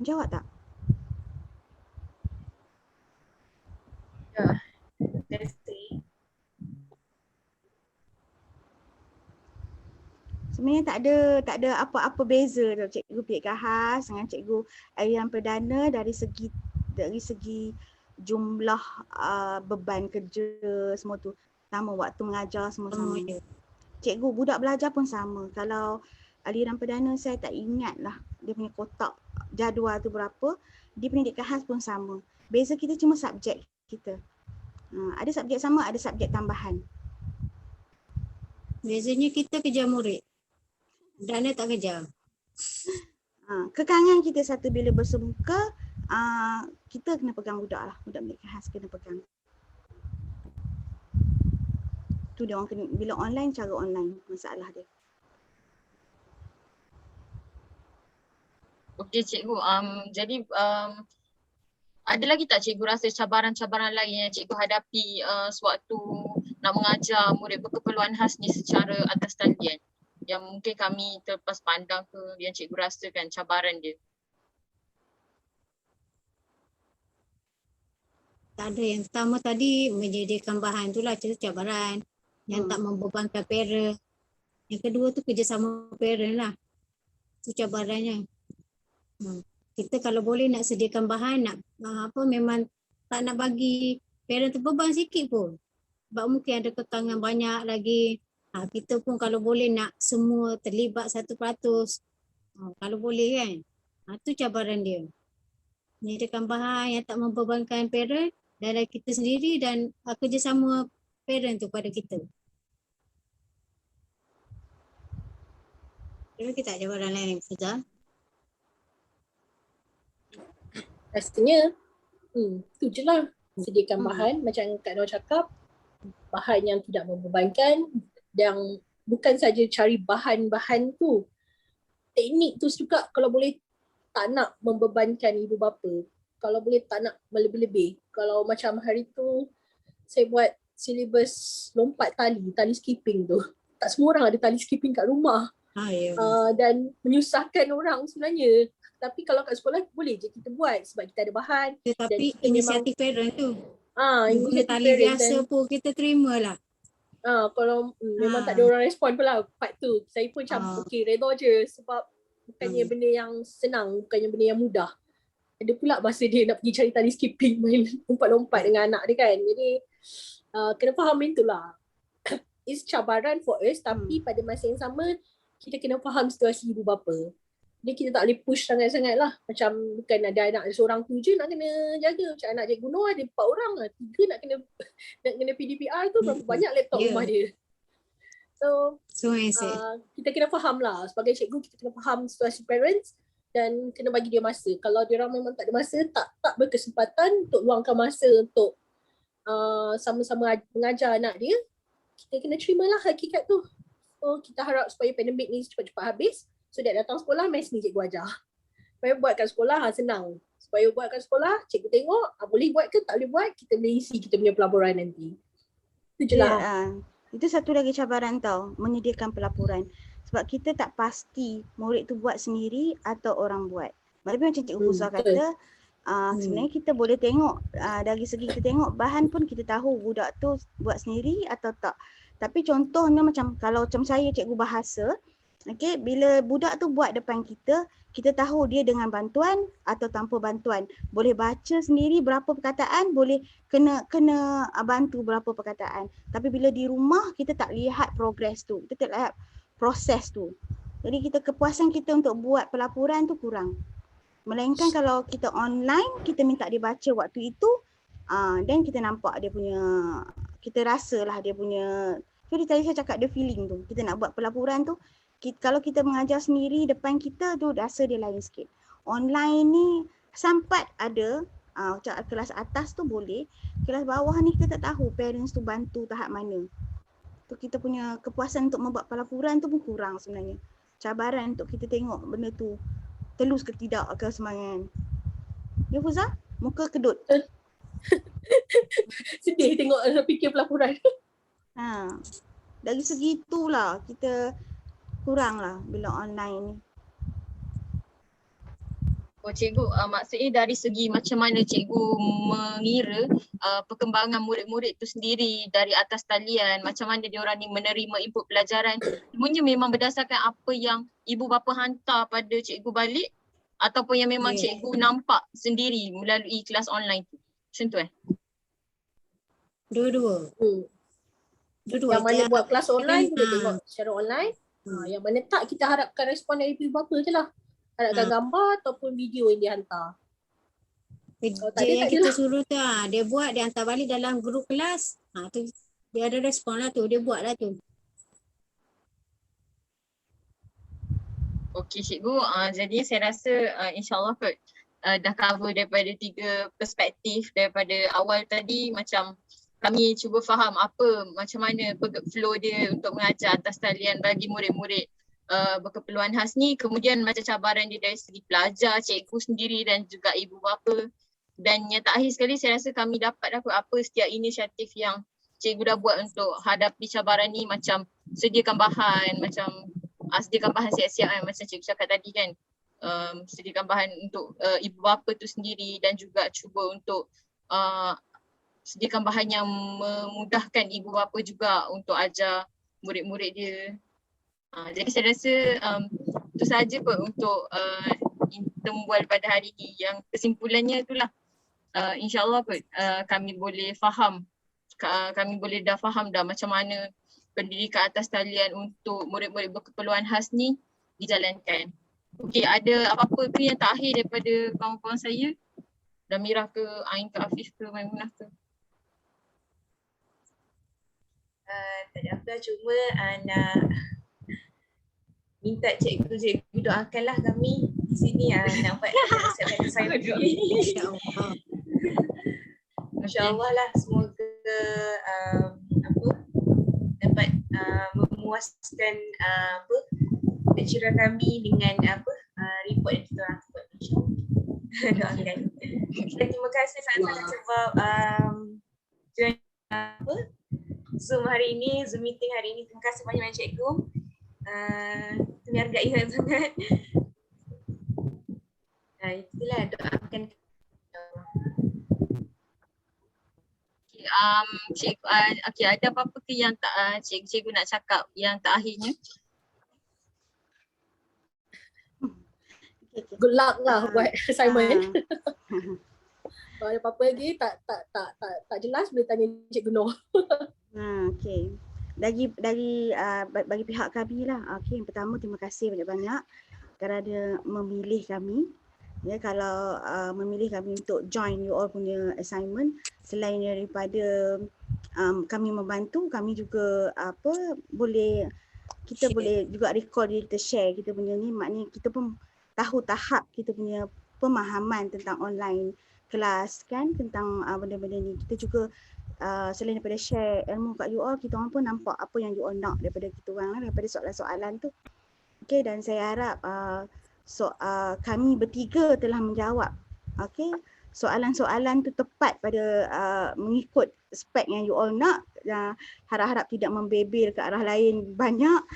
Jawab tak? Ya, terima kasih. Sebenarnya tak ada apa-apa beza tau cikgu pendidikan khas dengan cikgu aliran perdana dari segi jumlah beban kerja semua tu sama, waktu mengajar semua sama. Cikgu budak belajar pun sama. Kalau aliran perdana saya tak ingat lah dia punya kotak jadual tu berapa. Di pendidikan khas pun sama. Beza kita cuma subjek kita. Ada subjek sama, ada subjek tambahan. Bezanya kita kejar murid. Dana tak kejar. Kekangan kita satu bila bersemuka, kita kena pegang budak lah. Budak pendidikan khas kena pegang. Tu dia orang kena, bila online, cara online masalah dia. Okey cikgu, jadi ada lagi tak cikgu rasa cabaran-cabaran lain yang cikgu hadapi sewaktu nak mengajar murid berkeperluan khas ni secara atas talian? Yang mungkin kami terlepas pandang ke, yang cikgu rasakan cabaran dia? Tak ada. Yang pertama tadi menyediakan bahan tu lah cabaran. Yang tak membebankan parent. Yang kedua tu kerjasama parent lah. Itu cabarannya. Kita kalau boleh nak sediakan bahan, nak memang tak nak bagi parent tu beban sikit pun. Sebab mungkin ada kekangan banyak lagi. Kita pun kalau boleh nak semua terlibat 100%. Kalau boleh kan. Itu cabaran dia. Menyediakan bahan yang tak membebankan parent dan kita sendiri dan kerjasama parent tu pada kita. Ada kita cabaran lain, Fuzal? Rasanya tu je lah. Sediakan bahan macam Kak Nur cakap, bahan yang tidak membebankan, yang bukan saja cari bahan-bahan tu, teknik tu juga kalau boleh tak nak membebankan ibu bapa, kalau boleh tak nak melebih-lebih. Kalau macam hari tu saya buat silibus lompat tali skipping tu, tak semua orang ada tali skipping kat rumah. Dan menyusahkan orang sebenarnya. Tapi kalau kat sekolah boleh je kita buat sebab kita ada bahan. Tapi inisiatif parent tu. Guna tali biasa pun kita terima lah. Kalau memang tak ada orang respon pula part tu. Saya pun macam okey redha je sebab bukannya benda yang senang, bukannya benda yang mudah. Ada pula masa dia nak pergi cari tali skipping, main lompat-lompat dengan anak dia kan. Jadi kena faham itulah. It's cabaran for us tapi pada masa yang sama kita kena faham situasi ibu bapa. Jadi kita tak boleh push sangat-sangat lah. Macam bukan ada anak seorang tu je nak kena jaga. Macam anak Cikgu Nur ada 4 orang lah. 3 nak kena PDPR tu berapa banyak laptop rumah dia. So kita kena faham lah. Sebagai cikgu kita kena faham situasi parents dan kena bagi dia masa. Kalau dia orang memang tak ada masa, tak berkesempatan untuk luangkan masa untuk sama-sama mengajar anak dia, kita kena terimalah hakikat tu. So kita harap supaya pandemik ni cepat-cepat habis. So dia datang sekolah, mes ni cikgu ajar. Supaya buat kat sekolah senang. Supaya buat kat sekolah, cikgu tengok boleh buat ke tak boleh buat, kita boleh isi kita punya pelaburan nanti. Itu je lah. Itu satu lagi cabaran tau, menyediakan pelaporan. Sebab kita tak pasti murid tu buat sendiri atau orang buat. Tapi macam Cikgu Huza kata, sebenarnya kita boleh tengok dari segi kita tengok bahan pun kita tahu budak tu buat sendiri atau tak. Tapi contohnya macam kalau macam saya cikgu bahasa, Okey, bila budak tu buat depan kita, kita tahu dia dengan bantuan atau tanpa bantuan. Boleh baca sendiri berapa perkataan, boleh kena bantu berapa perkataan. Tapi bila di rumah kita tak lihat progres tu, kita tak lihat proses tu. Jadi kepuasan kita untuk buat pelaporan tu kurang. Melainkan kalau kita online, kita minta dia baca waktu itu, then kita nampak dia punya, kita rasalah dia punya, jadi tadi saya cakap dia feeling tu. Kita nak buat pelaporan tu, kalau kita mengajar sendiri depan kita tu rasa dia lain sikit. Online ni sampat ada, kelas atas tu boleh, kelas bawah ni kita tak tahu parents tu bantu tahap mana. Tu kita punya kepuasan untuk membuat pelaporan tu pun kurang sebenarnya. Cabaran untuk kita tengok benda tu telus ke tidak ke semangat. Ya Fuzah, muka kedut. Sedih tengok fikir pelaporan. Dari segi itulah kita kurang lah bila online ni. Oh cikgu, maksudnya dari segi macam mana cikgu mengira perkembangan murid-murid tu sendiri dari atas talian, macam mana diorang ni menerima input pelajaran, semuanya memang berdasarkan apa yang ibu bapa hantar pada cikgu balik ataupun yang memang cikgu nampak sendiri melalui kelas online tu. Macam tu Dua-dua. Dua-dua. Yang mana buat kelas online kita Ah. tengok secara online. Yang mana tak kita harapkan respon dari ibu bapa je lah. Harapkan gambar ataupun video yang dihantar. Kerja tak ada, yang tak kita adalah. suruh tu dia buat, dia hantar balik dalam grup kelas. Tu dia ada respon lah tu, dia buat lah tu. Okey cikgu, jadi saya rasa insyaAllah kot dah cover daripada 3 perspektif daripada awal tadi. Macam kami cuba faham macam mana flow dia untuk mengajar atas talian bagi murid-murid berkeperluan khas ni. Kemudian macam cabaran dia dari segi pelajar, cikgu sendiri dan juga ibu bapa. Dan yang terakhir sekali saya rasa kami dapat apa setiap inisiatif yang cikgu dah buat untuk hadapi cabaran ni, macam sediakan bahan, sediakan bahan siap-siap kan, macam cikgu cakap tadi kan. Sediakan bahan untuk ibu bapa tu sendiri dan juga cuba untuk sediakan bahan yang memudahkan ibu bapa juga untuk ajar murid-murid dia. Jadi saya rasa itu sahaja kot untuk tembual pada hari ini. Yang kesimpulannya itulah insyaAllah kot kami boleh faham, kami boleh dah faham dah macam mana pendidikan atas talian untuk murid-murid berkeperluan khas ni dijalankan. Okey, ada apa-apa ke yang terakhir daripada kawan-kawan saya? Damirah ke, Ain ke, Afif ke, Maimunah ke? Tak ada apa, cuma nak minta cikgu doakanlah kami di sini nak buat assignment ni. InsyaAllah. InsyaAllah lah, semoga dapat memuaskan lecturer kami dengan report yang kita orang buat, insyaAllah. Doakan. Terima kasih sangat sebab join Zoom hari ini, Zoom meeting hari ini. Terima kasih banyak cikgu. Menghargai sangat. Itulah, doakan. Okey, ada apa-apa ke yang tak cikgu nak cakap yang terakhirnya? Good luck lah buat assignment. Kalau ada apa-apa lagi tak jelas boleh tanya Cikgu Nur. Okey. Bagi pihak kami lah. Okey, yang pertama terima kasih banyak-banyak kerana memilih kami. Ya, kalau memilih kami untuk join you all punya assignment, selain daripada kami membantu, kami juga kita boleh juga recall diri kita, share kita punya ni, maknanya kita pun tahu tahap kita punya pemahaman tentang online kelas kan, tentang benda-benda ni. Kita juga selain daripada share ilmu kat you all, kita orang pun nampak apa yang you all nak daripada kita orang, daripada soalan-soalan tu. Okey, dan saya harap kami bertiga telah menjawab soalan-soalan tu tepat pada mengikut spek yang you all nak. Harap-harap tidak membebel ke arah lain banyak.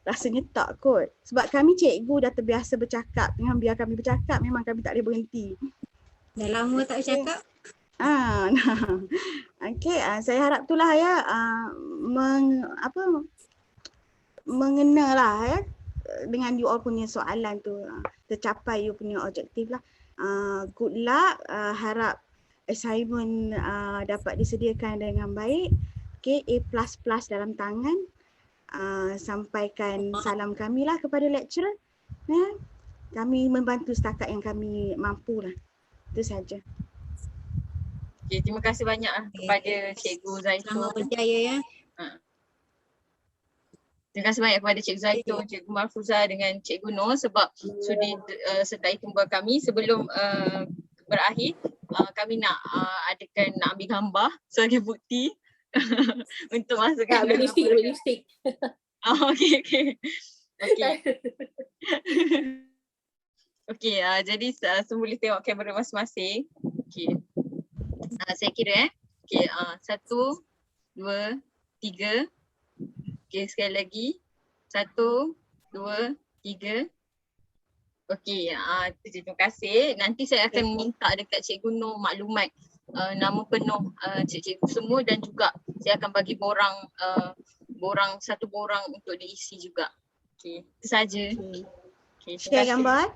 Rasanya tak kot. Sebab kami cikgu dah terbiasa bercakap. Dengan biar kami bercakap memang kami tak boleh berhenti. Dah lama tak bercakap. Okey, saya harap itulah ya mengena lah ya dengan you all punya soalan tu, tercapai you punya objektif lah. Good luck, harap assignment dapat disediakan dengan baik. Okay, A++ dalam tangan. Sampaikan salam kami lah kepada lecturer. Kami membantu setakat yang kami mampu lah. Itu saja. Okay, terima kasih banyak kepada Cikgu Zaitun. Selamat berjaya ya. Terima kasih banyak kepada Cikgu Zaitun, Cikgu Mahfuzah dengan Cikgu Nur sebab sudi sertai tumbuhan kami. Sebelum berakhir, kami nak ambil gambar sebagai bukti untuk masukkan dalam lipstick. Okay. Okay, jadi semua boleh tengok kamera masing-masing. Okay. Saya kira Okay, 1, 2, 3. Okay, sekali lagi. 1, 2, 3. Okey, terima kasih. Nanti saya akan minta dekat Cikgu Nur maklumat nama penuh cikgu semua dan juga saya akan bagi satu borang untuk diisi juga. Okey, itu saja. Okay, Share gambar.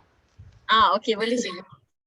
Okey, boleh Cikgu.